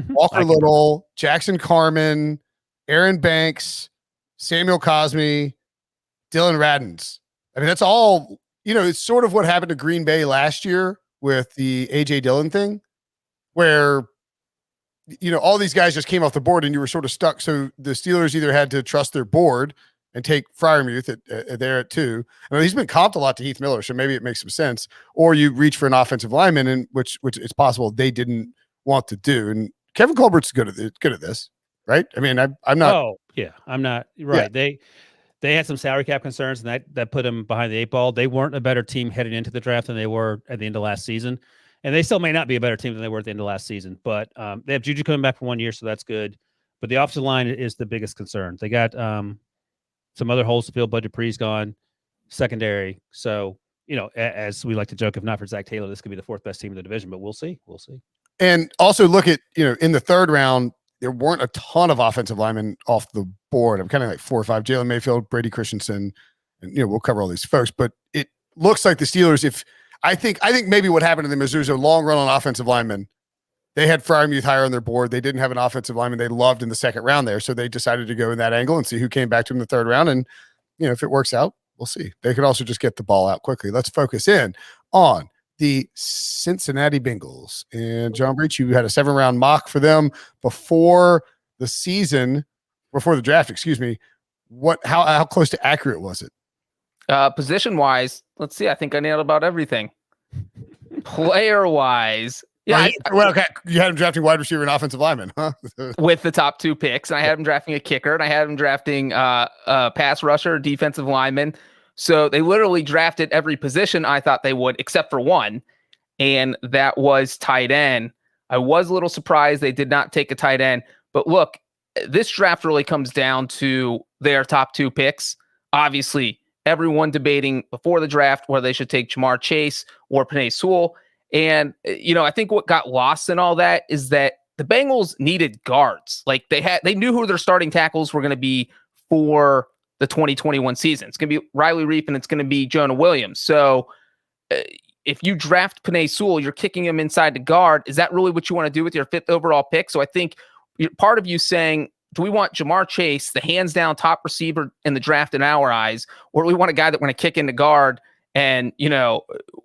Walker Little, Jackson Carman, Aaron Banks, Samuel Cosme, Dylan Radins. I mean, that's all, it's sort of what happened to Green Bay last year with the A.J. Dillon thing, where, all these guys just came off the board and you were sort of stuck. So the Steelers either had to trust their board and take Freiermuth there at 2. I mean, he's been comped a lot to Heath Miller, so maybe it makes some sense. Or you reach for an offensive lineman, and which it's possible they didn't want to do. And Kevin Colbert's good at this, right? I mean, I'm not. Oh yeah, I'm not right. Yeah. They had some salary cap concerns, and that put them behind the 8 ball. They weren't a better team heading into the draft than they were at the end of last season, and they still may not be a better team than they were at the end of last season. But they have Juju coming back for 1 year, so that's good. But the offensive line is the biggest concern. They got some other holes to fill. Bud Dupree's gone, secondary. So, as we like to joke, if not for Zach Taylor, this could be the 4th best team in the division, but we'll see. And also look at, in the third round, there weren't a ton of offensive linemen off the board. I'm kind of like 4 or 5, Jalen Mayfield, Brady Christensen, and we'll cover all these folks, but it looks like the Steelers, I think maybe what happened to them is there's a long run on offensive linemen. They had Freiermuth higher on their board. They didn't have an offensive lineman they loved in the second round there. So they decided to go in that angle and see who came back to them in the third round. And, if it works out, we'll see. They could also just get the ball out quickly. Let's focus in on the Cincinnati Bengals. And John Breech, you had a 7-round mock for them before the draft, excuse me. How close to accurate was it? Position wise, let's see. I think I nailed about everything. Player wise, yeah. Okay. You had him drafting wide receiver and offensive lineman, huh? With the top 2 picks, and I had him drafting a kicker, and I had him drafting a pass rusher, defensive lineman. So they literally drafted every position I thought they would, except for one, and that was tight end. I was a little surprised they did not take a tight end, but look, this draft really comes down to their top 2 picks. Obviously, everyone debating before the draft whether they should take Ja'Marr Chase or Penei Sewell. And, I think what got lost in all that is that the Bengals needed guards. Like they knew who their starting tackles were going to be for the 2021 season. It's going to be Riley Reif and it's going to be Jonah Williams. So if you draft Penei Sewell, you're kicking him inside the guard. Is that really what you want to do with your 5th overall pick? So I think part of you saying, do we want Ja'Marr Chase, the hands down top receiver in the draft in our eyes, or do we want a guy that we're going to kick into guard? And,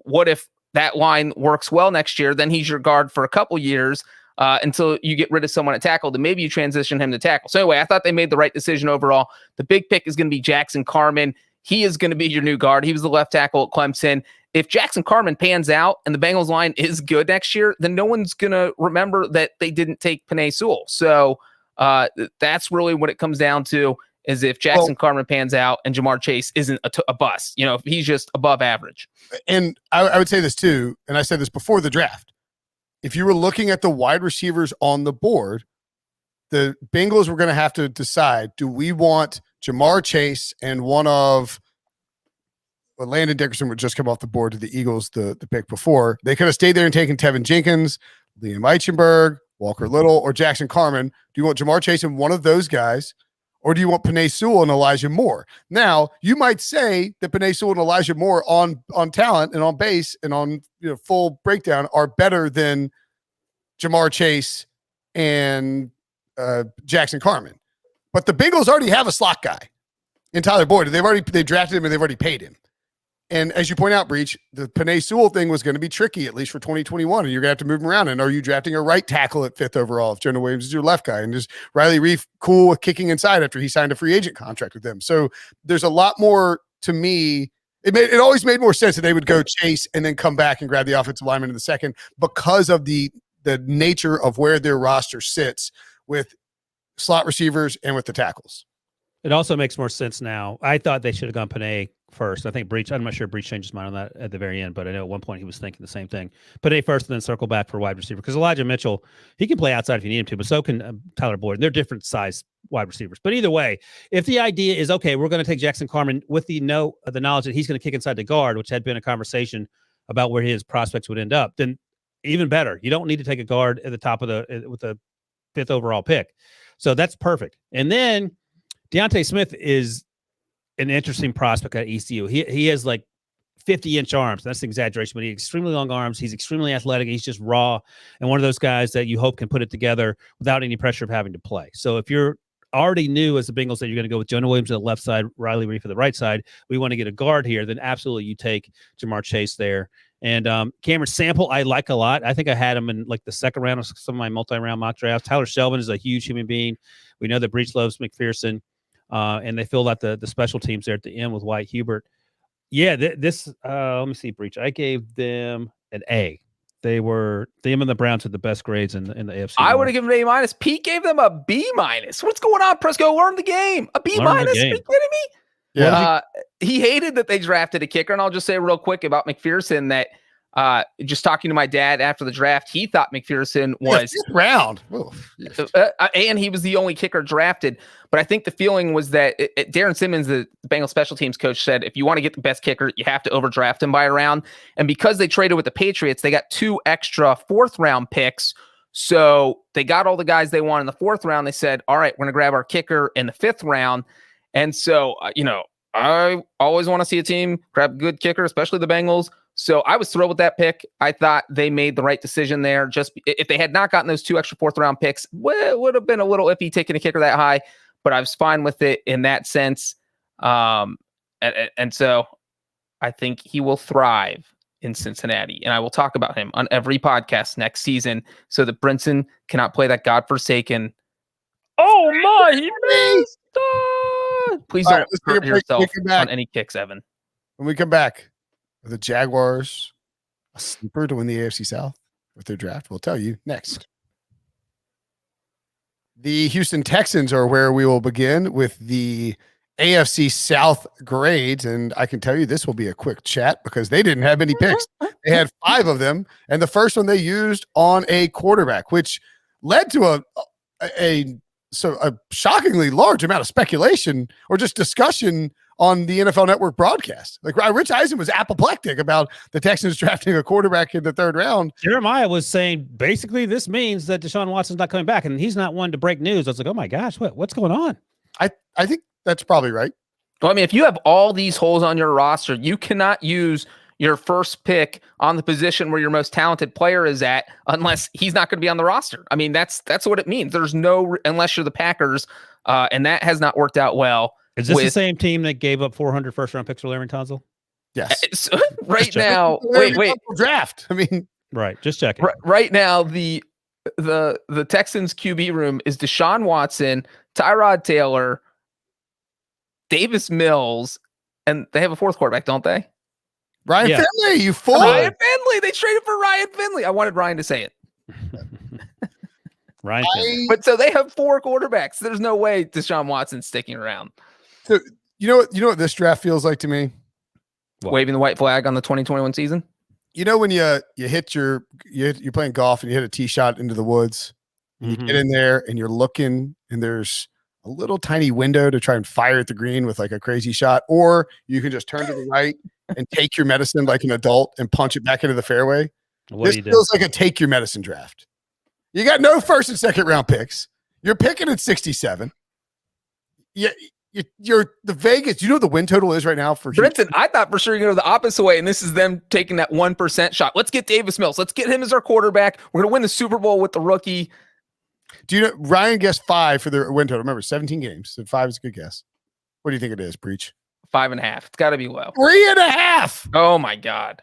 what if that line works well next year? Then he's your guard for a couple years until you get rid of someone at tackle. Then maybe you transition him to tackle. So anyway, I thought they made the right decision overall. The big pick is going to be Jackson Carman. He is going to be your new guard. He was the left tackle at Clemson. If Jackson Carman pans out and the Bengals line is good next year, then no one's going to remember that they didn't take Penei Sewell. So that's really what it comes down to, is if Jackson Carman pans out and Ja'Marr Chase isn't a bust, if he's just above average. And I would say this too, and I said this before the draft. If you were looking at the wide receivers on the board, the Bengals were going to have to decide, do we want Ja'Marr Chase and one of Landon Dickerson would just come off the board to the Eagles, the pick before. They could have stayed there and taken Tevin Jenkins, Liam Eichenberg, Walker Little, or Jackson Carman. Do you want Ja'Marr Chase and one of those guys? Or do you want Penei Sewell and Elijah Moore? Now, you might say that Penei Sewell and Elijah Moore on talent and on base and on full breakdown are better than Ja'Marr Chase and Jackson Carman. But the Bengals already have a slot guy in Tyler Boyd. They drafted him and they've already paid him. And as you point out, Breech, the Penei Sewell thing was going to be tricky, at least for 2021, and you're going to have to move him around. And are you drafting a right tackle at 5th overall if Jonah Williams is your left guy? And is Riley Reif cool with kicking inside after he signed a free agent contract with them? So there's a lot more to me. It always made more sense that they would go Chase and then come back and grab the offensive lineman in the second because of the nature of where their roster sits with slot receivers and with the tackles. It also makes more sense now. I thought they should have gone Penei first. I think Breech, I'm not sure Breech changed his mind on that at the very end, but I know at one point he was thinking the same thing. Penei first and then circle back for wide receiver, because Elijah Mitchell, he can play outside if you need him to, but so can Tyler Boyd. They're different size wide receivers. But either way, if the idea is, okay, we're going to take Jackson Carman with the knowledge that he's going to kick inside the guard, which had been a conversation about where his prospects would end up, then even better. You don't need to take a guard at the top of with the 5th overall pick. So that's perfect. And then Deontay Smith is an interesting prospect at ECU. He has like 50-inch arms. That's an exaggeration, but he has extremely long arms. He's extremely athletic. He's just raw and one of those guys that you hope can put it together without any pressure of having to play. So if you're already knew as the Bengals that you're going to go with Jonah Williams on the left side, Riley Reif on the right side, we want to get a guard here, then absolutely you take Ja'Marr Chase there. And Cameron Sample, I like a lot. I think I had him in like the second round of some of my multi-round mock drafts. Tyler Shelvin is a huge human being. We know that Breech loves McPherson. And they filled out the special teams there at the end with White Hubert. Yeah, let me see, Breech. I gave them an A. Them and the Browns had the best grades in the AFC. I would have given them A-. Pete gave them a B-. What's going on, Presco? Learn the game. A B-. Are you kidding me? Yeah. He hated that they drafted a kicker. And I'll just say real quick about McPherson that just talking to my dad after the draft, he thought McPherson was round. And he was the only kicker drafted. But I think the feeling was that Darren Simmons, the Bengals special teams coach, said, if you want to get the best kicker, you have to overdraft him by a round. And because they traded with the Patriots, they got 2 extra 4th round picks. So they got all the guys they want in the 4th round. They said, all right, we're going to grab our kicker in the 5th round. And so, I always want to see a team grab a good kicker, especially the Bengals. So I was thrilled with that pick. I thought they made the right decision there. Just if they had not gotten those 2 extra 4th round picks, it would have been a little iffy taking a kicker that high, but I was fine with it in that sense. And so I think he will thrive in Cincinnati, and I will talk about him on every podcast next season so that Brinson cannot play that godforsaken, oh my, he missed. Please don't hurt yourself on any kicks, Evan. When we come back, are the Jaguars a sleeper to win the AFC South with their draft? We'll tell you next. The Houston Texans are where we will begin with the AFC South grades, and I can tell you this will be a quick chat because they didn't have any picks. They had 5 of them, and the first one they used on a quarterback, which led to a shockingly large amount of speculation or just discussion on the NFL Network broadcast. Like Rich Eisen was apoplectic about the Texans drafting a quarterback in the 3rd round. Jeremiah was saying basically this means that Deshaun Watson's not coming back, and he's not one to break news. I was like, oh my gosh, what's going on? I think that's probably right. Well, I mean, if you have all these holes on your roster, you cannot use your first pick on the position where your most talented player is at unless he's not going to be on the roster. I mean, that's what it means. There's no, unless you're the Packers, and that has not worked out well. Is this the same team that gave up 400 first-round picks for Larry Tunsil? Yes. Right now, wait. Draft. I mean, right. Just checking. Right now, the Texans QB room is Deshaun Watson, Tyrod Taylor, Davis Mills, and they have a 4th quarterback, don't they? Ryan Finley, you fool. Ryan Finley. They traded for Ryan Finley. I wanted Ryan to say it. Ryan Finley. But so they have 4 quarterbacks. There's no way Deshaun Watson's sticking around. So you know what this draft feels like to me? What? Waving the white flag on the 2021 season. You know when you hit you're playing golf and you hit a tee shot into the woods, and you get in there and you're looking and there's a little tiny window to try and fire at the green with like a crazy shot, or you can just turn to the right and take your medicine like an adult and punch it back into the fairway. This feels like a take your medicine draft. You got no 1st and 2nd round picks. You're picking at 67. You're the Vegas. You know what the win total is right now for Brinson? I thought for sure you're going to go the opposite way, and this is them taking that 1% shot. Let's get Davis Mills. Let's get him as our quarterback. We're going to win the Super Bowl with the rookie. Do you know Ryan guessed 5 for their win total? Remember, 17 games. So 5 is a good guess. What do you think it is, Breech? 5.5. It's got to be low. 3.5. Oh my God.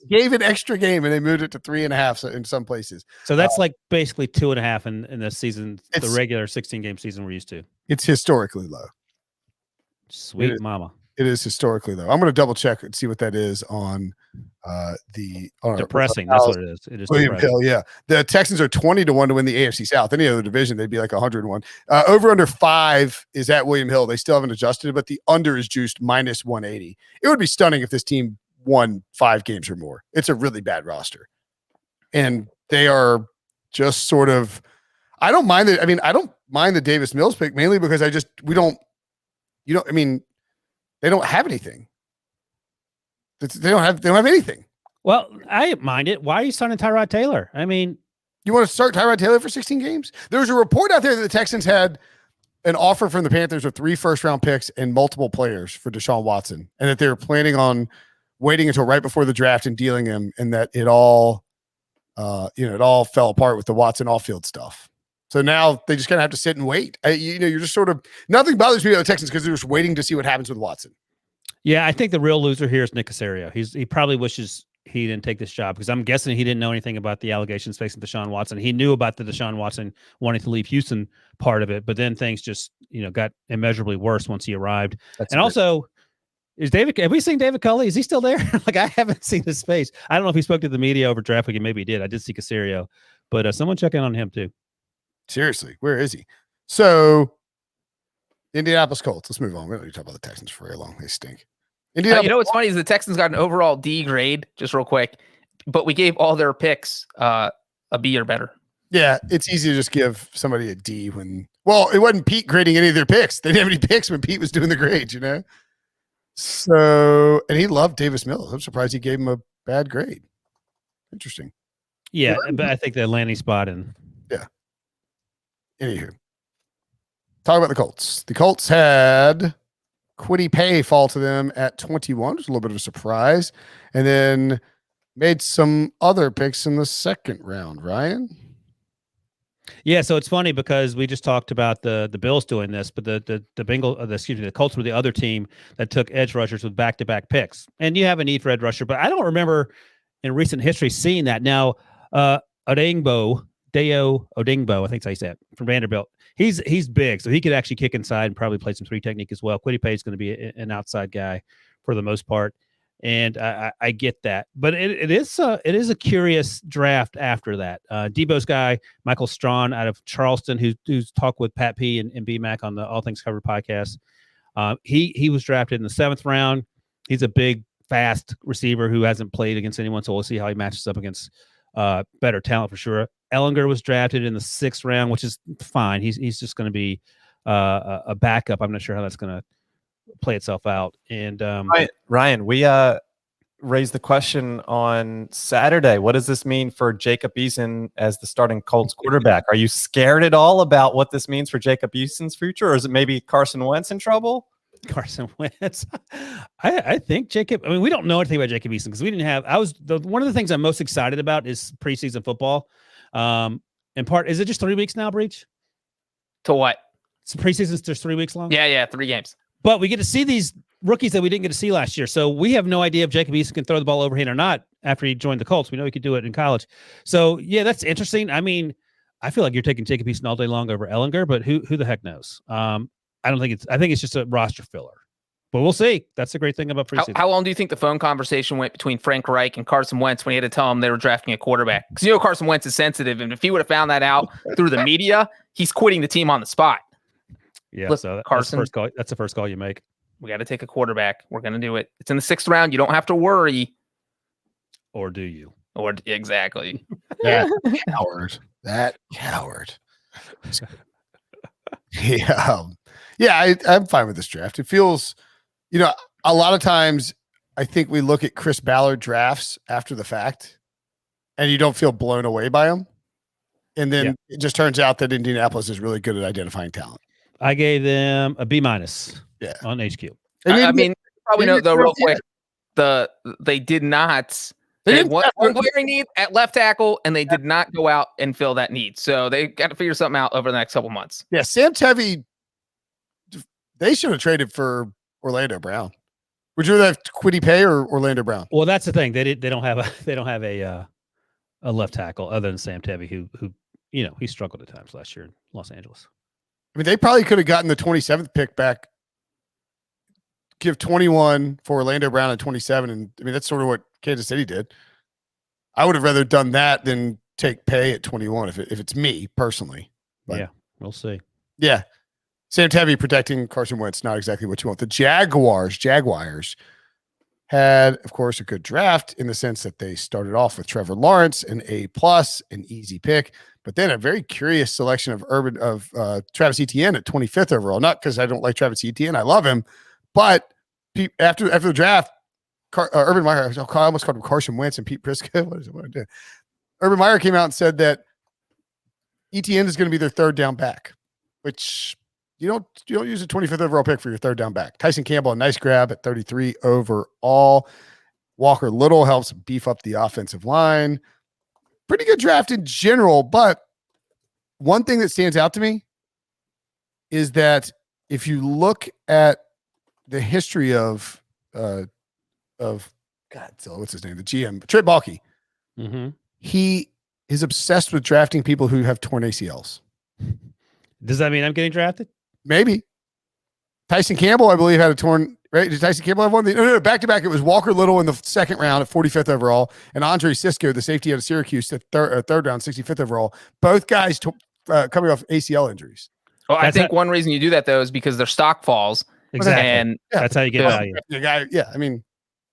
Gave an extra game and they moved it to 3.5 in some places. So that's like basically 2.5 in this season, the regular 16-game season we're used to. It's historically low. Sweet mama. It is historically low. I'm going to double check and see what that is on depressing. That's what it is. It is William Hill. Yeah, the Texans are 20 to 1 to win the AFC South. Any other division, they'd be like 101. Over under 5 is at William Hill. They still haven't adjusted it, but the under is juiced minus 180. It would be stunning if this team won 5 games or more. It's a really bad roster, and they are just sort of. I don't mind it. I mean, I don't mind the Davis Mills pick mainly because they don't have anything. They don't have anything. Well, I mind it. Why are you signing Tyrod Taylor? I mean, you want to start Tyrod Taylor for 16 games? There was a report out there that the Texans had an offer from the Panthers with 3 first-round picks and multiple players for Deshaun Watson, and that they were planning on waiting until right before the draft and dealing him, and that it all fell apart with the Watson off-field stuff. So now they just kind of have to sit and wait. You're just sort of nothing bothers me about the Texans because they're just waiting to see what happens with Watson. Yeah, I think the real loser here is Nick Caserio. He probably wishes he didn't take this job because I'm guessing he didn't know anything about the allegations facing Deshaun Watson. He knew about the Deshaun Watson wanting to leave Houston part of it, but then things just got immeasurably worse once he arrived. Also, have we seen David Culley? Is he still there? Like, I haven't seen his face. I don't know if he spoke to the media over draft week, and maybe he did. I did see Caserio, but someone check in on him too. Seriously, where is he? So, Indianapolis Colts. Let's move on. We don't need to talk about the Texans for very long. They stink. What's funny is the Texans got an overall D grade, just real quick, but we gave all their picks a B or better. Yeah, it's easy to just give somebody a D when, it wasn't Pete grading any of their picks. They didn't have any picks when Pete was doing the grades, So, and he loved Davis Mills. I'm surprised he gave him a bad grade. Interesting. Yeah, but I think the landing spot and Anywho, talk about the Colts. The Colts had Kwity Paye fall to them at 21, which was a little bit of a surprise, and then made some other picks in the second round. Ryan? yeah, so it's funny because we just talked about the Bills doing this, but the Colts were the other team that took edge rushers with back-to-back picks. And you have a need for edge rusher, but I don't remember in recent history seeing that. Now, Deo Odingbo, I think that's how you say it, from Vanderbilt. He's big, so he could actually kick inside and probably play some three technique as well. Kwity Paye is going to be an outside guy for the most part, and I get that. But it is a curious draft after that. Debo's guy, Michael Strawn out of Charleston, who's talked with Pat P and BMAC on the All Things Covered podcast. He was drafted in the 7th round. He's a big, fast receiver who hasn't played against anyone, so we'll see how he matches up against better talent for sure. Ellinger was drafted in the 6th round, which is fine. He's just going to be a backup. I'm not sure how that's going to play itself out. And Ryan, we raised the question on Saturday. What does this mean for Jacob Eason as the starting Colts quarterback? Are you scared at all about what this means for Jacob Eason's future, or is it maybe Carson Wentz in trouble? Carson Wentz. I think Jacob. I mean, we don't know anything about Jacob Eason because we didn't have. One of the things I'm most excited about is preseason football. In part, is it just 3 weeks now, Breech? To what? So preseason's just 3 weeks long. Yeah, 3 games. But we get to see these rookies that we didn't get to see last year. So we have no idea if Jacob Eason can throw the ball overhand or not after he joined the Colts. We know he could do it in college. So yeah, that's interesting. I mean, I feel like you're taking Jacob Eason all day long over Ellinger, but who the heck knows? I think it's just a roster filler, but we'll see. That's the great thing about preseason. How long do you think the phone conversation went between Frank Reich and Carson Wentz when he had to tell him they were drafting a quarterback? Because Carson Wentz is sensitive, and if he would have found that out through the media, he's quitting the team on the spot. Yeah, Look, so Carson, that's the first call you make. We got to take a quarterback. We're going to do it. It's in the 6th round. You don't have to worry. Or do you? Or exactly. That coward. Yeah, I'm fine with this draft. It feels, a lot of times I think we look at Chris Ballard drafts after the fact and you don't feel blown away by them. And then it just turns out that Indianapolis is really good at identifying talent. I gave them a B- on HQ. I mean, probably know though real quick, they did not. They had one glaring need at left tackle, and they did not go out and fill that need. So they got to figure something out over the next couple months. Yeah, Sam Tevy, they should have traded for Orlando Brown. Would you rather have Kwity Paye or Orlando Brown? Well, that's the thing. They don't have a left tackle other than Sam Tevy, who he struggled at times last year in Los Angeles. I mean, they probably could have gotten the 27th pick back, give 21 for Orlando Brown at 27. And I mean, that's sort of what Kansas City did. I would have rather done that than take Paye at 21 if it's me personally. But yeah, we'll see. Yeah. Sam Tevy protecting Carson Wentz, not exactly what you want. The Jaguars had, of course, a good draft in the sense that they started off with Trevor Lawrence, an A+, an easy pick, but then a very curious selection of Travis Etienne at 25th overall. Not because I don't like Travis Etienne, I love him, but after the draft, Urban Meyer, I almost called him Carson Wentz and Pete Prisco. What I did? Urban Meyer came out and said that Etienne is going to be their third down back, which you don't use a 25th overall pick for your third down back. Tyson Campbell, a nice grab at 33 overall. Walker Little helps beef up the offensive line. Pretty good draft in general, but one thing that stands out to me is that if you look at the history of what's his name? The GM, Trey Baalke. Mm-hmm. He is obsessed with drafting people who have torn ACLs. Does that mean I'm getting drafted? Maybe. Tyson Campbell, I believe, had a torn. Right? Did Tyson Campbell have one? No, back to back. It was Walker Little in the 2nd round at 45th overall, and Andre Cisco, the safety out of Syracuse, at third round, 65th overall. Both guys coming off ACL injuries. Well, I think one reason you do that though is because their stock falls. Exactly. And that's how you get value. The guy, yeah. I mean,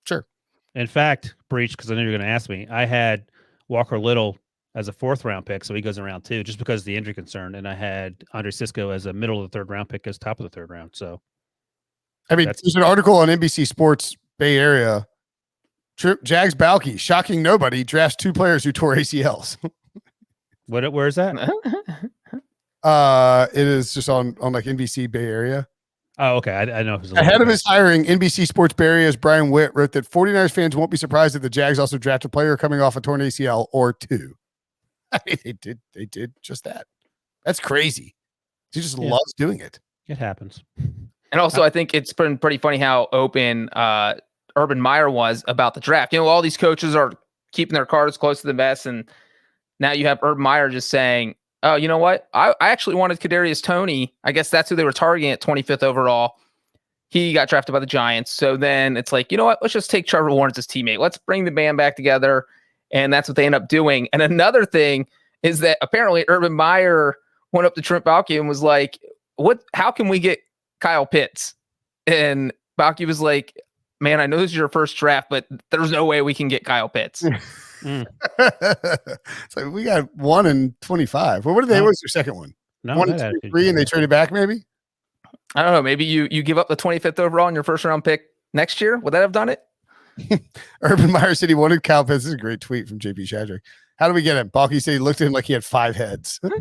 sure. In fact, Breech, because I know you're going to ask me, I had Walker Little as a 4th round pick, so he goes in round 2 just because of the injury concern, and I had Andre Cisco as a middle of the 3rd round pick as top of the 3rd round. So, I mean, there's an article on NBC Sports Bay Area Jags Balky, shocking nobody, drafts 2 players who tore ACLs. Where is that? It is just on like NBC Bay Area. Oh, okay. I know. It was Ahead of his hiring, NBC Sports Bay Area's Brian Witt wrote that 49ers fans won't be surprised if the Jags also draft a player coming off a torn ACL or 2. I mean, they did just that. That's crazy. He just loves doing it. It happens. And also, I think it's been pretty funny how open Urban Meyer was about the draft. You know, all these coaches are keeping their cards close to the vest, and now you have Urban Meyer just saying, "Oh, you know what? I actually wanted Kadarius Toney. I guess that's who they were targeting at 25th overall. He got drafted by the Giants. So then it's like, you know what? Let's just take Trevor Lawrence as teammate. Let's bring the band back together." And that's what they end up doing. And another thing is that apparently Urban Meyer went up to Trent Baalke and was like, how can we get Kyle Pitts? And Baalke was like, man, I know this is your first draft, but there's no way we can get Kyle Pitts. It's like, we got 1 in 25. Well, what did they? What was their second one? 1 in 23, and they traded back maybe? I don't know. Maybe you give up the 25th overall in your first round pick next year. Would that have done it? Urban Meyer said he wanted Kyle Pitts. This is a great tweet from JP Shadrick. How do we get him? Baalke said he looked at him like he had 5 heads. Well,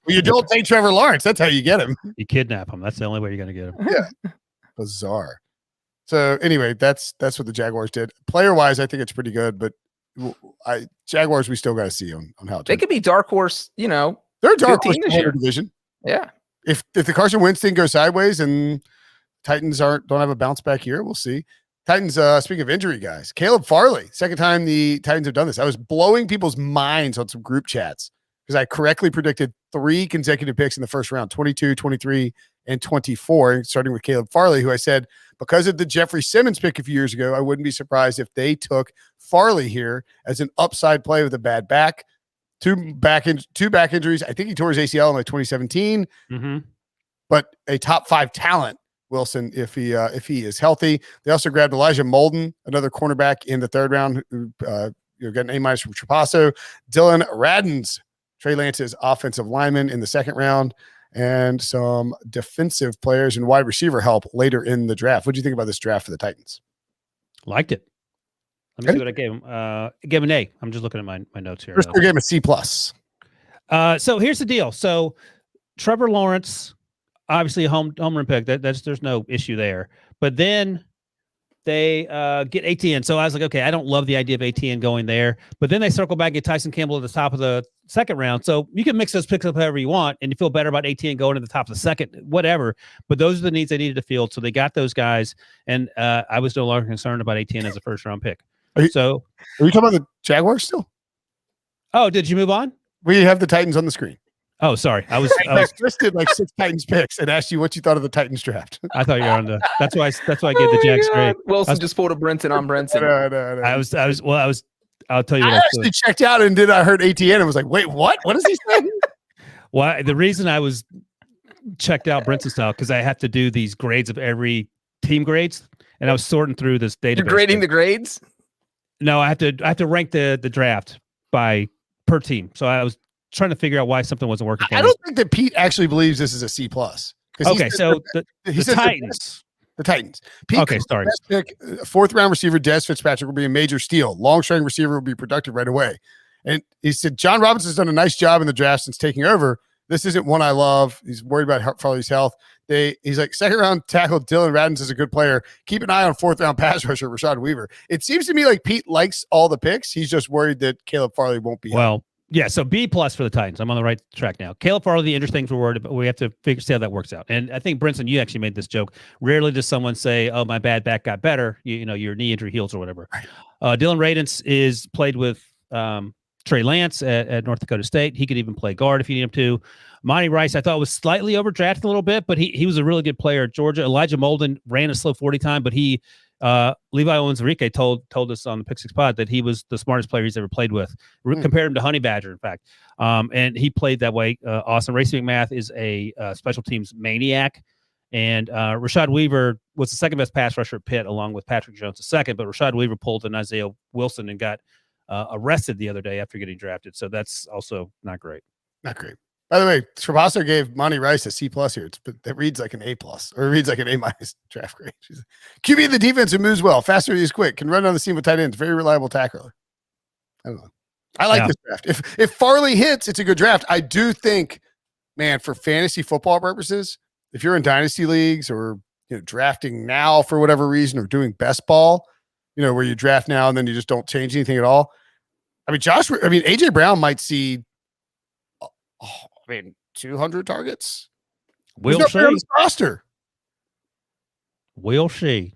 you don't take Trevor Lawrence. That's how you get him. You kidnap him. That's the only way you're going to get him. Yeah. Bizarre. So anyway, that's what the Jaguars did. Player-wise, I think it's pretty good, but Jaguars, we still got to see on how they could be dark horse, you know. They're a dark horse in their division. Yeah. If the Carson Wentz thing goes sideways and Titans don't have a bounce back here, we'll see. Titans, speaking of injury guys, Caleb Farley, second time the Titans have done this. I was blowing people's minds on some group chats because I correctly predicted 3 consecutive picks in the first round, 22, 23, and 24, starting with Caleb Farley, who I said, because of the Jeffrey Simmons pick a few years ago, I wouldn't be surprised if they took Farley here as an upside play with a bad back. 2 back injuries. I think he tore his ACL in like 2017, but a top 5 talent, Wilson, if he is healthy. They also grabbed Elijah Molden, another cornerback in the 3rd round, who got an A- from Trapasso. Dylan Radins, Trey Lance's offensive lineman, in the 2nd round, and some defensive players and wide receiver help later in the draft. What do you think about this draft for the Titans? Liked it. Let me see what I gave him. I gave him an A. I'm just looking at my notes here. First, I gave him a C+. So here's the deal. So Trevor Lawrence, obviously a home run pick. There's no issue there. But then they get ATN. So I was like, okay, I don't love the idea of ATN going there. But then they circle back and get Tyson Campbell at the top of the 2nd round. So you can mix those picks up however you want, and you feel better about ATN going to the top of the 2nd, whatever. But those are the needs they needed to field. So they got those guys, and I was no longer concerned about ATN as a first-round pick. Are you talking about the Jaguars still? Oh, did you move on? We have the Titans on the screen. Oh, sorry. I was listed like 6 Titans picks and asked you what you thought of the Titans draft. I thought you were on the. That's why I gave the Jags grade. Wilson just pulled a Brinson on Brinson. No. I'll tell you. I actually checked out and I heard ATN and was like, wait, what? What is he saying? Well, the reason I was checked out Brinson style because I have to do these grades of every team grades, and I was sorting through this database. You're grading the grades? No, I have to rank the draft per team. So I was trying to figure out why something wasn't working. I don't think that Pete actually believes this is a C+. Okay, so the Titans. The Titans. Pete, okay, sorry. Pick, 4th round receiver Des Fitzpatrick will be a major steal. Long string receiver will be productive right away. And he said John Robinson's done a nice job in the draft since taking over. This isn't one I love. He's worried about Farley's health. He's like, 2nd round tackle Dylan Radins is a good player. Keep an eye on 4th round pass rusher Rashad Weaver. It seems to me like Pete likes all the picks. He's just worried that Caleb Farley won't be well. Yeah, so B+ for the Titans. I'm on the right track now. Caleb Farley, the interesting things we're worried about. We have to see how that works out. And I think, Brinson, you actually made this joke. Rarely does someone say, oh, my bad back got better. You know, your knee injury heals or whatever. Dylan Radins is played with Trey Lance at North Dakota State. He could even play guard if you need him to. Monty Rice, I thought, was slightly overdrafted a little bit, but he was a really good player at Georgia. Elijah Molden ran a slow 40 time, but Levi Owens-Enrique told us on the Pick Six Pod that he was the smartest player he's ever played with. Compared him to Honey Badger, in fact. And he played that way. Awesome. Racing McMath is a special teams maniac. And Rashad Weaver was the 2nd best pass rusher at Pitt, along with Patrick Jones the 2nd. But Rashad Weaver pulled an Isaiah Wilson and got arrested the other day after getting drafted. So that's also not great. Not great. By the way, Trapasso gave Monty Rice a C+ here. It reads like an A+, or it reads like an A- draft grade. QB in the defense who moves well, faster, he's quick, can run on the seam with tight ends, very reliable tackler. I don't know. I like this draft. If Farley hits, it's a good draft. I do think, man, for fantasy football purposes, if you're in dynasty leagues or drafting now for whatever reason, or doing best ball, where you draft now and then you just don't change anything at all. I mean, AJ Brown might see 200 targets. We'll see. On his roster. We'll see.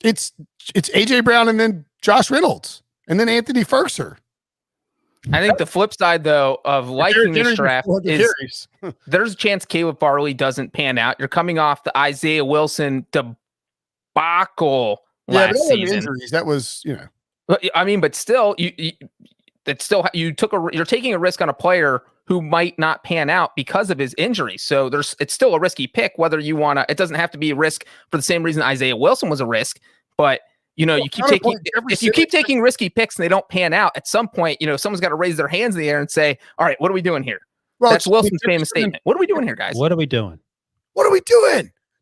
It's AJ Brown and then Josh Reynolds and then Anthony Firkser. I think the flip side, though, of liking this draft is there's a chance Caleb Farley doesn't pan out. You're coming off the Isaiah Wilson debacle last season. Injuries. That was, I mean, but still, you're taking a risk on a player who might not pan out because of his injury. So it's still a risky pick, whether you want to. It doesn't have to be a risk for the same reason Isaiah Wilson was a risk, but. If you keep taking risky picks and they don't pan out, at some point, someone's got to raise their hands in the air and say, all right, what are we doing here? Well, that's Wilson's famous statement. What are we doing here, guys? What are we doing?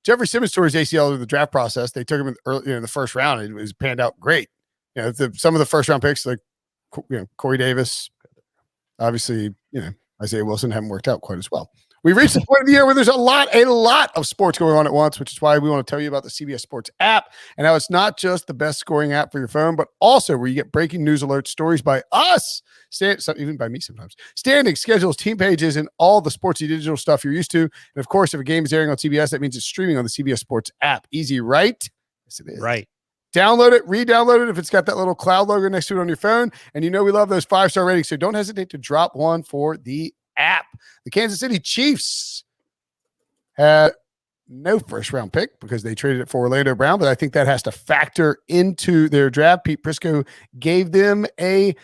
Jeffrey Simmons tore his ACL in the draft process. They took him in the first round. It was panned out great. Some of the first round picks, like, Corey Davis, obviously, Isaiah Wilson haven't worked out quite as well. We've reached the point of the year where there's a lot of sports going on at once, which is why we want to tell you about the CBS Sports app. And how it's not just the best scoring app for your phone, but also where you get breaking news alerts, stories by us, even by me sometimes, standings, schedules, team pages, and all the sportsy digital stuff you're used to. And of course, if a game is airing on CBS, that means it's streaming on the CBS Sports app. Easy, right? Yes, it is. Right. Download it, re-download it if it's got that little cloud logo next to it on your phone. And we love those 5-star ratings, so don't hesitate to drop one for the app. The Kansas City Chiefs had no first round pick because they traded it for Orlando Brown, but I think that has to factor into their draft. Pete Prisco gave them a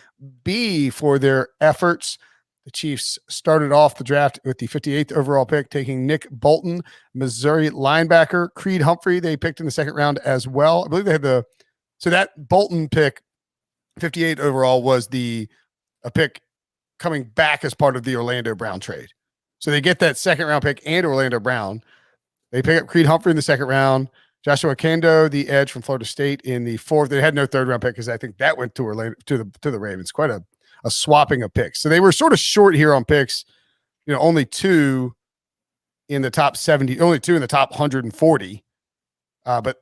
B for their efforts. The Chiefs started off the draft with the 58th overall pick, taking Nick Bolton, Missouri linebacker. Creed Humphrey, they picked in the second round as well. I believe they had so that Bolton pick, 58 overall, was a pick coming back as part of the Orlando Brown trade. So they get that second round pick and Orlando Brown. They pick up Creed Humphrey in the second round, Joshua Kendo, the edge from Florida State, in the fourth. They had no third round pick because I think that went to Orlando, to the Ravens. Quite a swapping of picks. So they were sort of short here on picks. Only 2 in the top 70, only 2 in the top 140. But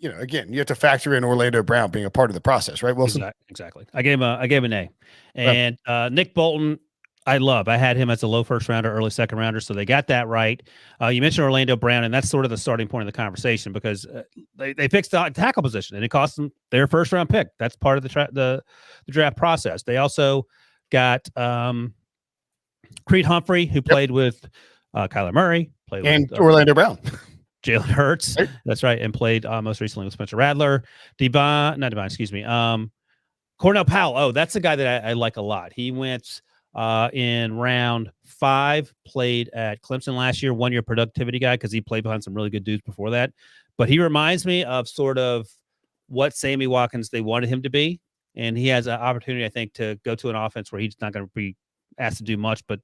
again, you have to factor in Orlando Brown being a part of the process, right, Wilson? Exactly. I gave him an A. And Nick Bolton, I had him as a low first rounder, early second rounder, so they got that right. You mentioned Orlando Brown, and that's sort of the starting point of the conversation because they fixed the tackle position, and it cost them their first round pick. That's part of the draft process. They also got Creed Humphrey, who played with Kyler Murray, played with Orlando Brown. Jalen Hurts, right. That's right, and played most recently with Spencer Rattler. Cornell Powell. Oh, that's a guy that I like a lot. He went in round 5, played at Clemson last year, 1-year productivity guy because he played behind some really good dudes before that. But he reminds me of sort of what Sammy Watkins they wanted him to be, and he has an opportunity, I think, to go to an offense where he's not going to be asked to do much, but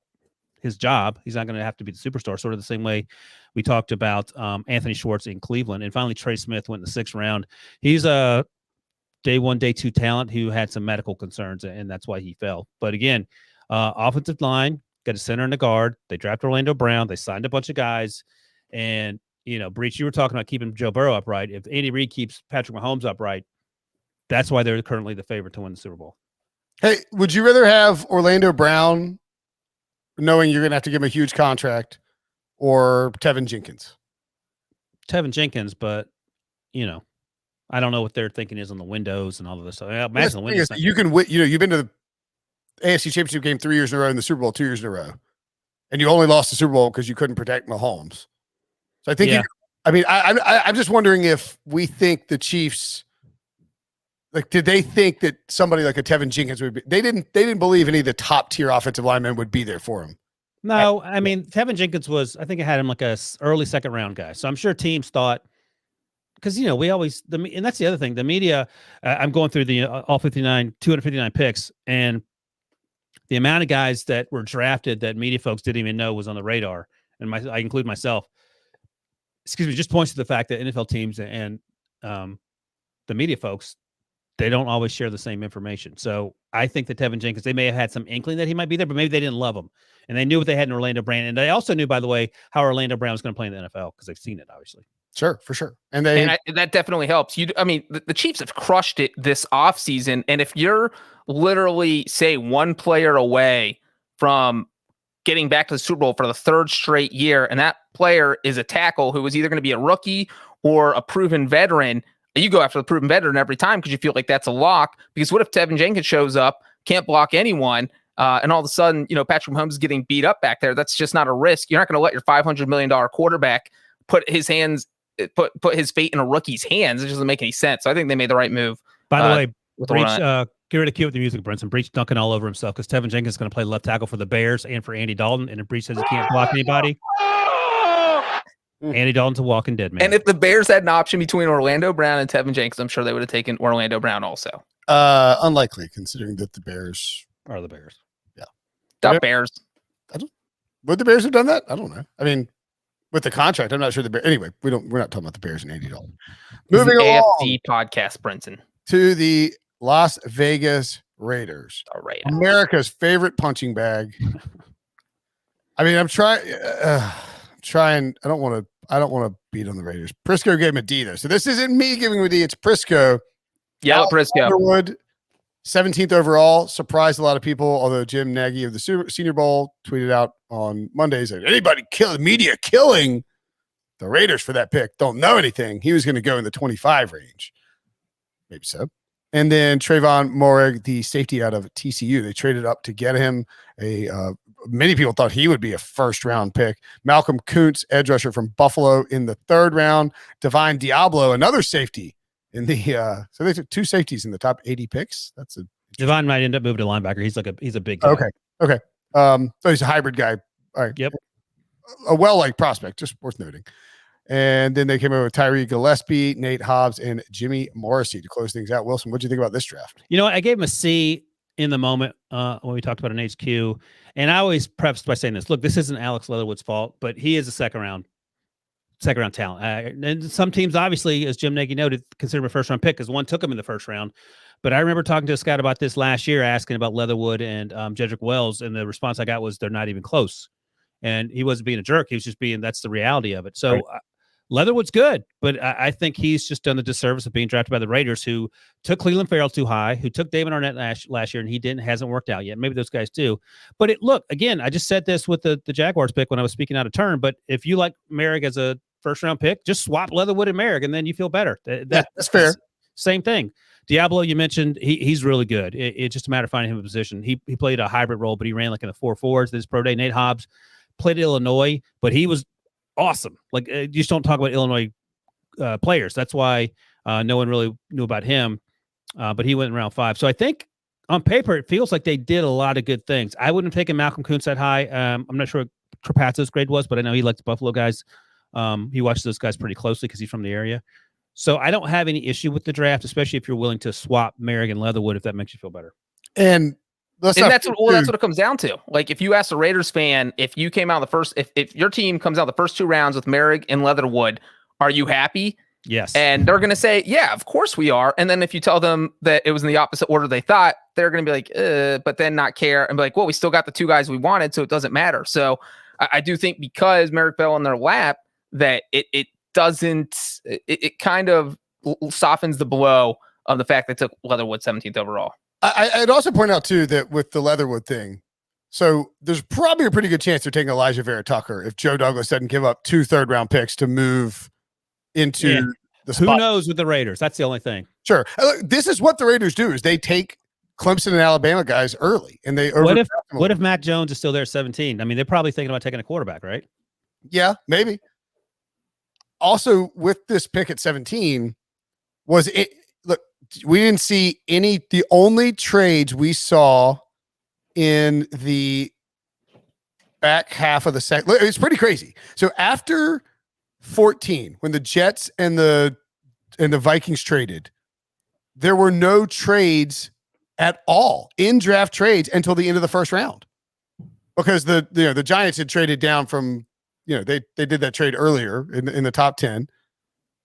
his job, he's not going to have to be the superstar, sort of the same way we talked about Anthony Schwartz in Cleveland. And finally, Trey Smith went in the 6th round. He's a day 1, day 2 talent who had some medical concerns, and that's why he fell. But again, offensive line, got a center and a guard. They drafted Orlando Brown. They signed a bunch of guys. And, Breech, you were talking about keeping Joe Burrow upright. If Andy Reid keeps Patrick Mahomes upright, that's why they're currently the favorite to win the Super Bowl. Hey, would you rather have Orlando Brown knowing you're going to have to give him a huge contract, or Tevin Jenkins? Tevin Jenkins, but, I don't know what their thinking is on the windows and all of this stuff. I imagine the windows. You can win. You've been to the AFC Championship game 3 years in a row and the Super Bowl 2 years in a row, and you only lost the Super Bowl because you couldn't protect Mahomes. So I think, I'm just wondering if we think the Chiefs, did they think that somebody like a Tevin Jenkins would be? They didn't believe any of the top tier offensive linemen would be there for him. No, I mean, Tevin Jenkins was, I think I had him like a early second round guy. So I'm sure teams thought, because, we always, and that's the other thing, the media, I'm going through the all 259 picks, and the amount of guys that were drafted that media folks didn't even know was on the radar, and I include myself, just points to the fact that NFL teams and the media folks, they don't always share the same information. So I think that Tevin Jenkins, they may have had some inkling that he might be there, but maybe they didn't love him. And they knew what they had in Orlando Brown. And they also knew, by the way, how Orlando Brown was going to play in the NFL because they've seen it, obviously. Sure, for sure. And that definitely helps. The Chiefs have crushed it this offseason. And if you're literally, say, one player away from getting back to the Super Bowl for the third straight year, and that player is a tackle who is either going to be a rookie or a proven veteran, you go after the proven veteran every time because you feel like that's a lock. Because what if Tevin Jenkins shows up, can't block anyone, and all of a sudden, Patrick Mahomes is getting beat up back there? That's just not a risk. You're not going to let your $500 million quarterback put his fate in a rookie's hands. It doesn't make any sense. So I think they made the right move. By the way, Breech, get rid of cue with the music, Brinson. Breech dunking all over himself because Tevin Jenkins is going to play left tackle for the Bears and for Andy Dalton. And if Breech says he can't block anybody, Andy Dalton's a walking dead man. And if the Bears had an option between Orlando Brown and Tevin Jenkins, I'm sure they would have taken Orlando Brown also. Unlikely, considering that the Bears are the Bears. Yeah. The Bears. Would the Bears have done that? I don't know. I mean, with the contract, I'm not sure the Bears. Anyway, we're not talking about the Bears and Andy Dalton. Moving along. AFC podcast, Brinson. To the Las Vegas Raiders. America's favorite punching bag. I mean, I'm trying. I don't want to beat on the Raiders. Prisco gave him a D though, so this isn't me giving him a D. It's Prisco. Yeah, Prisco. Underwood, 17th overall, surprised a lot of people. Although Jim Nagy of the Senior Bowl tweeted out on Monday, said anybody media killing the Raiders for that pick don't know anything. He was going to go in the 25 range, maybe so. And then Trayvon Moehrig, the safety out of TCU, they traded up to get him. Many people thought he would be a first-round pick. Malcolm Kuntz, edge rusher from Buffalo, in the 3rd round. Divine Diablo, another safety in the. So they took 2 safeties in the top 80 picks. That's a Divine might end up moving to linebacker. He's a big guy. Okay. So he's a hybrid guy. All right. Yep. A well-liked prospect, just worth noting. And then they came over with Tyree Gillespie, Nate Hobbs, and Jimmy Morrissey to close things out. Wilson, what did you think about this draft? I gave him a C in the moment when we talked about an HQ. And I always prefaced by saying this. Look, this isn't Alex Leatherwood's fault, but he is a second round talent. And some teams, obviously, as Jim Nagy noted, consider him a first-round pick because one took him in the first round. But I remember talking to a scout about this last year, asking about Leatherwood and Jedrick Wells, and the response I got was they're not even close. And he wasn't being a jerk. He was just that's the reality of it. So right. Leatherwood's good, but I think he's just done the disservice of being drafted by the Raiders, who took Cleveland Farrell too high, who took David Arnett last year, and hasn't worked out yet. Maybe those guys do. But look, again, I just said this with the Jaguars pick when I was speaking out of turn, but if you like Moehrig as a first-round pick, just swap Leatherwood and Moehrig, and then you feel better. That's fair. Same thing. Diablo, you mentioned, he's really good. It's just a matter of finding him a position. He played a hybrid role, but he ran like in the 4-4s this pro day. Nate Hobbs played at Illinois, but he was awesome. Like, you just don't talk about Illinois players. That's why no one really knew about him, but he went in round 5. So I think on paper, it feels like they did a lot of good things. I wouldn't have taken Malcolm Kuntz that high. I'm not sure what Trapazzo's grade was, but I know he likes Buffalo guys. He watches those guys pretty closely because he's from the area. So I don't have any issue with the draft, especially if you're willing to swap Moehrig and Leatherwood, if that makes you feel better. And that's what it comes down to. Like, if you ask a Raiders fan, if you came out the first, if your team comes out the first 2 rounds with Moehrig and Leatherwood, are you happy? Yes. And they're going to say, yeah, of course we are. And then if you tell them that it was in the opposite order they thought, they're going to be like, but then not care and be like, well, we still got the 2 guys we wanted, so it doesn't matter. So I do think because Moehrig fell in their lap, that it kind of softens the blow of the fact they took Leatherwood 17th overall. I'd also point out, too, that with the Leatherwood thing, so there's probably a pretty good chance they're taking Elijah Vera Tucker if Joe Douglas doesn't give up 2 third-round picks to move into the spot. Who knows with the Raiders? That's the only thing. Sure. This is what the Raiders do, is they take Clemson and Alabama guys early. And they What if Matt Jones is still there at 17? I mean, they're probably thinking about taking a quarterback, right? Yeah, maybe. Also, with this pick at 17, we didn't see the only trades we saw in the back half of the second. It's pretty crazy. So after 14, when the Jets and the Vikings traded, there were no trades at all in draft trades until the end of the first round, because the Giants had traded down from, they did that trade earlier in the top 10.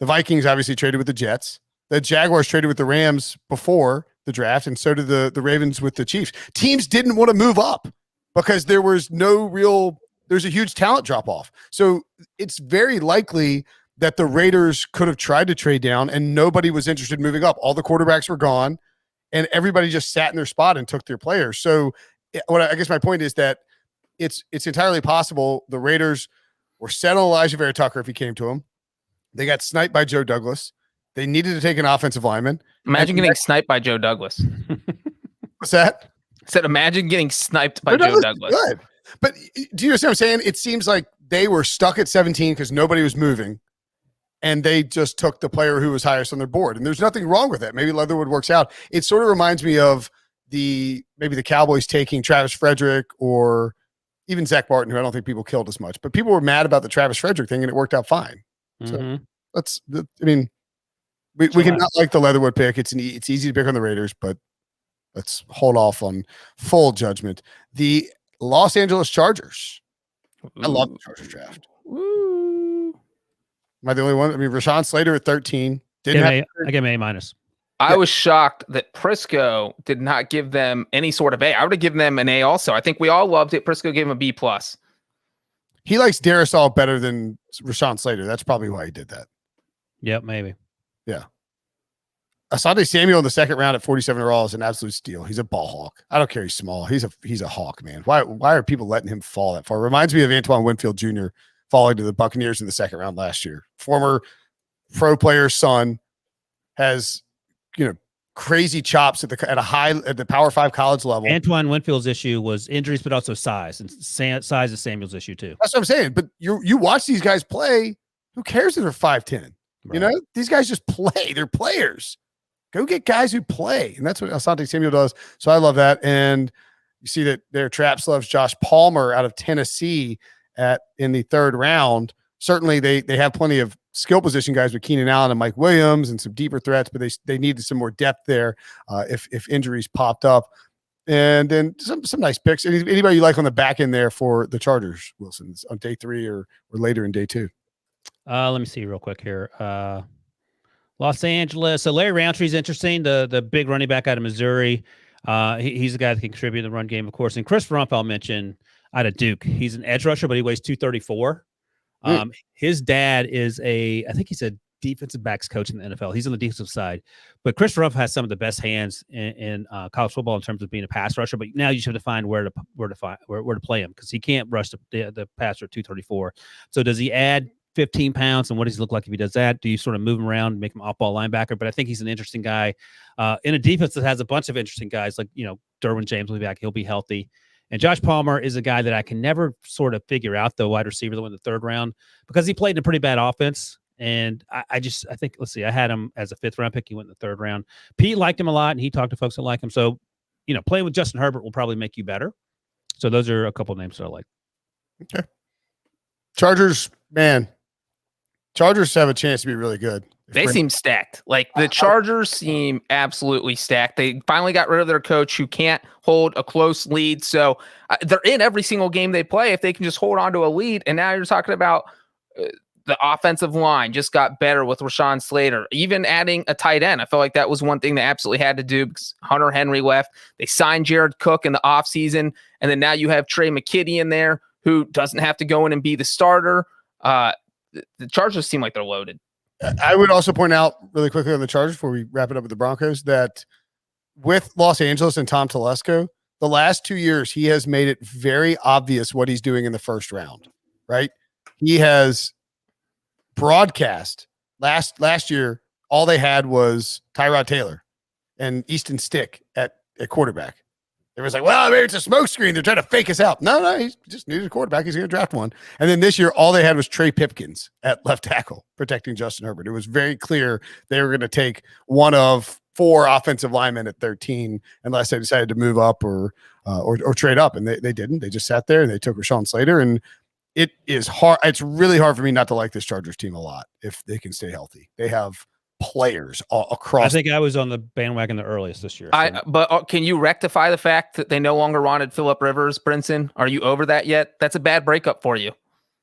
The Vikings obviously traded with the Jets. The Jaguars traded with the Rams before the draft, and so did the Ravens with the Chiefs. Teams didn't want to move up because there's a huge talent drop off. So it's very likely that the Raiders could have tried to trade down and nobody was interested in moving up. All the quarterbacks were gone and everybody just sat in their spot and took their players. So I guess my point is that it's entirely possible the Raiders were set on Elijah Vera Tucker if he came to them. They got sniped by Joe Douglas. They needed to take an offensive lineman. Imagine getting sniped by Joe Douglas. What's that? I said, imagine getting sniped by Joe Douglas. Good. But do you understand what I'm saying? It seems like they were stuck at 17 because nobody was moving, and they just took the player who was highest on their board. And there's nothing wrong with that. Maybe Leatherwood works out. It sort of reminds me of maybe the Cowboys taking Travis Frederick or even Zach Barton, who I don't think people killed as much. But people were mad about the Travis Frederick thing, and it worked out fine. So we can not like the Leatherwood pick. It's easy to pick on the Raiders, but let's hold off on full judgment. The Los Angeles Chargers. I love the Chargers draft. Woo. Am I the only one? I mean, Rashawn Slater at 13. I give him A-. I was shocked that Prisco did not give them any sort of A. I would have given them an A also. I think we all loved it. Prisco gave him a B+. He likes Darrisaw better than Rashawn Slater. That's probably why he did that. Yep, maybe. Yeah. Asante Samuel in the second round at 47 overall is an absolute steal. He's a ball hawk. I don't care. He's small. He's a hawk, man. Why are people letting him fall that far? Reminds me of Antoine Winfield Jr. falling to the Buccaneers in the second round last year. Former pro player's son has, crazy chops at the Power 5 college level. Antoine Winfield's issue was injuries, but also size, and size is Samuel's issue too. That's what I'm saying. But you watch these guys play. Who cares if they're 5'10"? Right. These guys just play. They're players. Go get guys who play. And that's what Asante Samuel does. So I love that. And you see that their Traps loves Josh Palmer out of Tennessee in the third round. Certainly they have plenty of skill position guys with Keenan Allen and Mike Williams and some deeper threats, but they needed some more depth there if injuries popped up. And then some nice picks. Anybody you like on the back end there for the Chargers, Wilson, on day 3 or later in day 2? Let me see real quick here. Los Angeles. So Larry Roundtree's interesting. The big running back out of Missouri. He's a guy that can contribute in the run game, of course. And Chris Rumph, I'll mention, out of Duke. He's an edge rusher, but he weighs 234. His dad is I think he's a defensive backs coach in the NFL. He's on the defensive side, but Chris Rumph has some of the best hands in college football in terms of being a pass rusher. But now you just have to find where to play him, because he can't rush the passer at 234. So does he add 15 pounds, and what does he look like if he does that? Do you sort of move him around, make him off-ball linebacker? But I think he's an interesting guy in a defense that has a bunch of interesting guys, like, Derwin James will be back. He'll be healthy. And Josh Palmer is a guy that I can never sort of figure out, the wide receiver that went in the third round, because he played in a pretty bad offense. And I think, let's see, I had him as a 5th round pick. He went in the third round. Pete liked him a lot, and he talked to folks that like him. So, playing with Justin Herbert will probably make you better. So those are a couple of names that I like. Okay. Chargers, man. Chargers have a chance to be really good. They seem stacked. Like, the Chargers seem absolutely stacked. They finally got rid of their coach who can't hold a close lead. So they're in every single game they play if they can just hold on to a lead. And now you're talking about the offensive line just got better with Rashawn Slater, even adding a tight end. I felt like that was one thing they absolutely had to do because Hunter Henry left. They signed Jared Cook in the offseason. And then now you have Trey McKitty in there who doesn't have to go in and be the starter. The Chargers seem like they're loaded. I would also point out really quickly on the Chargers before we wrap it up with the Broncos that with Los Angeles and Tom Telesco, the last 2 years, he has made it very obvious what he's doing in the first round, right? He has broadcast last year. All they had was Tyrod Taylor and Easton Stick at quarterback. Everyone's like, well, maybe it's a smoke screen. They're trying to fake us out. No, he just needed a quarterback. He's going to draft one. And then this year, all they had was Trey Pipkins at left tackle protecting Justin Herbert. It was very clear they were going to take one of 4 offensive linemen at 13 unless they decided to move up or trade up. And they didn't. They just sat there and they took Rashawn Slater. And it is hard. It's really hard for me not to like this Chargers team a lot if they can stay healthy. They have players all across. I think I was on the bandwagon the earliest this year. But can you rectify the fact that they no longer wanted Phillip Rivers, Brinson? Are you over that yet? That's a bad breakup for you.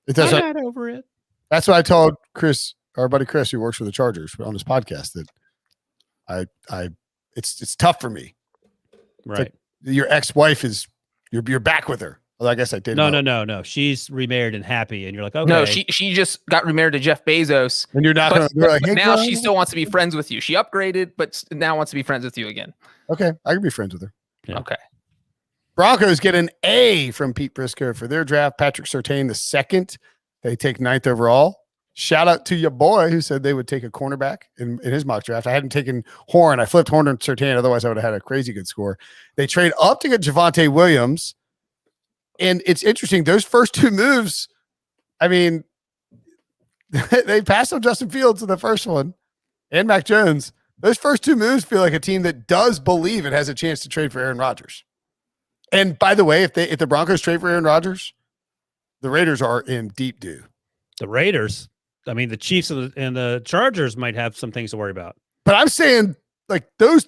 It doesn't. I'm not over it. That's what I told Chris, our buddy Chris, who works for the Chargers, on his podcast, that it's tough for me. Right. Like your ex-wife is you're back with her. Well, I guess I did. No. She's remarried and happy, and you're like, okay. No, she just got remarried to Jeff Bezos. And you're not going to. Like, hey, now girl. she still wants to be friends with you. She upgraded, but now wants to be friends with you again. Okay, I can be friends with her. Yeah. Okay. Broncos get an A from Pete Prisco for their draft. Patrick Surtain the second. They take 9th overall. Shout out to your boy who said they would take a cornerback in his mock draft. I hadn't taken Horn. I flipped Horn and Surtain. Otherwise, I would have had a crazy good score. They trade up to get Javonte Williams. And it's interesting. Those first two moves, I mean, they passed on Justin Fields in the first one and Mac Jones. Those first two moves feel like a team that does believe it has a chance to trade for Aaron Rodgers. And by the way, if the Broncos trade for Aaron Rodgers, the Raiders are in deep doo. The Raiders, I mean, the Chiefs and the Chargers might have some things to worry about. But I'm saying, like, those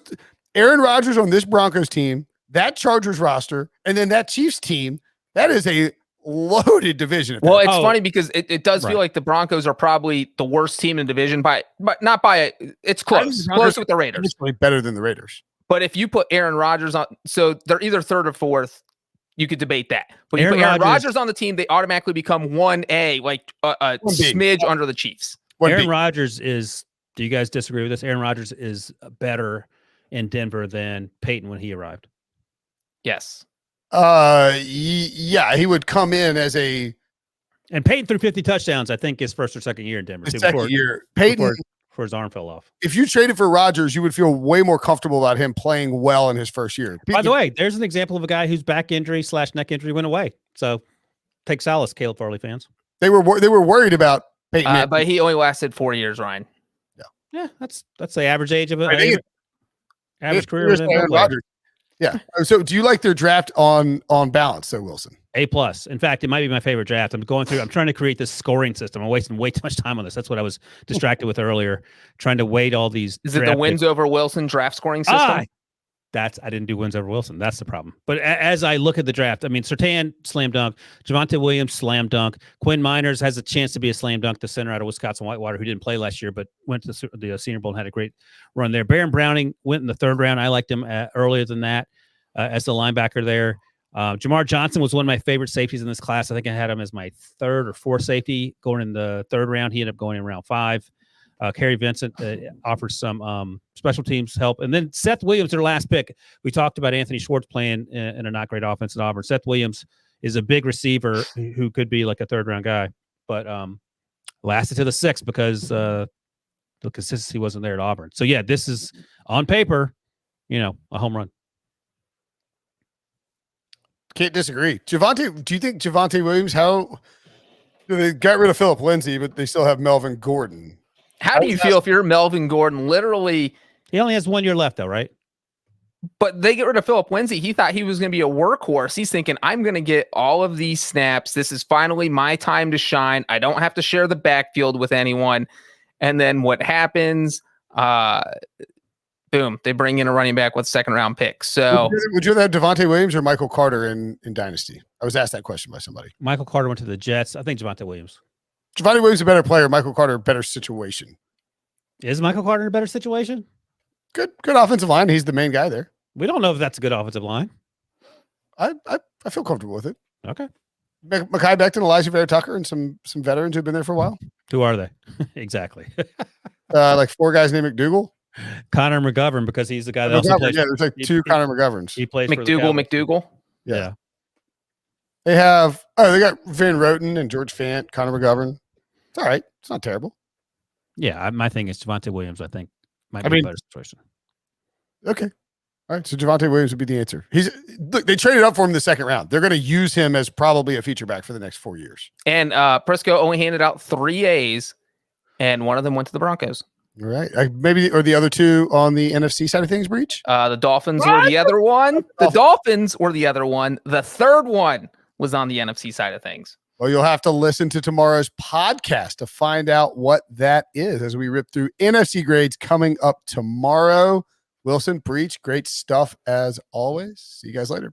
Aaron Rodgers on this Broncos team, that Chargers roster, and then that Chiefs team, that is a loaded division. Well, it's funny because it does feel like the Broncos are probably the worst team in the division but not by it's close. Close with the Raiders. It's really better than the Raiders. But if you put Aaron Rodgers on, so they're either 3rd or 4th. You could debate that. But you put Aaron Rodgers on the team, they automatically become 1A, like a smidge under the Chiefs. Aaron Rodgers is, do you guys disagree with this? Aaron Rodgers is better in Denver than Peyton when he arrived. Yes. Yeah, he would come in as a. And Peyton threw 50 touchdowns, I think, his first or second year in Denver. Second year. Peyton. Before his arm fell off. If you traded for Rodgers, you would feel way more comfortable about him playing well in his first year. By the way, there's an example of a guy whose back injury / neck injury went away. So take solace, Caleb Farley fans. They were worried about Peyton. But he only lasted 4 years, Ryan. Yeah, that's the average age of it. Average career. Rodgers. Yeah. So do you like their draft on balance, though, Wilson? A+. In fact, it might be my favorite draft. I'm trying to create this scoring system. I'm wasting way too much time on this. That's what I was distracted with earlier, trying to weight all these. Is it the wins over Wilson draft scoring system? I didn't do wins over Wilson. That's the problem. But as I look at the draft, I mean, Surtain, slam dunk. Javonte Williams, slam dunk. Quinn Miners has a chance to be a slam dunk, the center out of Wisconsin Whitewater, who didn't play last year, but went to the Senior Bowl and had a great run there. Baron Browning went in the 3rd round. I liked him earlier than that as the linebacker there. Jamar Johnson was one of my favorite safeties in this class. I think I had him as my 3rd or 4th safety going in the 3rd round. He ended up going in round 5. Kerry Vincent offers some special teams help. And then Seth Williams, their last pick. We talked about Anthony Schwartz playing in a not great offense in Auburn. Seth Williams is a big receiver who could be like a 3rd round guy, but lasted to the 6th because the consistency wasn't there at Auburn. So yeah, this is on paper, a home run. Can't disagree. Do you think Javonte Williams, they got rid of Phillip Lindsay, but they still have Melvin Gordon? How do you feel if you're Melvin Gordon? Literally, he only has 1 year left, though, right? But they get rid of Phillip Lindsay. He thought he was going to be a workhorse. He's thinking, I'm going to get all of these snaps. This is finally my time to shine. I don't have to share the backfield with anyone. And then what happens? Boom, they bring in a running back with 2nd round pick. So would you rather have Javonte Williams or Michael Carter in Dynasty? I was asked that question by somebody. Michael Carter went to the Jets. I think Javonte Williams. Javonte Williams a better player. Michael Carter a better situation. Is Michael Carter in a better situation? Good offensive line. He's the main guy there. We don't know if that's a good offensive line. I feel comfortable with it. Okay. Mekhi Becton, Elijah Vera Tucker, and some veterans who've been there for a while. Who are they? Exactly. Like 4 guys named McDougal. Connor McGovern, because he's the guy that also plays. Yeah, there's like 2 Connor McGoverns. He plays McDougal. Yeah. They got Van Roten and George Fant, Connor McGovern. It's all right. It's not terrible. Yeah, my thing is Javonte Williams, I think, might be a better situation. Okay. All right. So Javonte Williams would be the answer. They traded up for him in the 2nd round. They're going to use him as probably a feature back for the next 4 years. And Prisco only handed out 3 A's, and one of them went to the Broncos. All right. Maybe, or the other 2 on the NFC side of things, Breech? The Dolphins were the other one. The Dolphins were the other one. The 3rd one was on the NFC side of things. Well, you'll have to listen to tomorrow's podcast to find out what that is as we rip through NFC grades coming up tomorrow. Wilson, Breech, great stuff as always. See you guys later.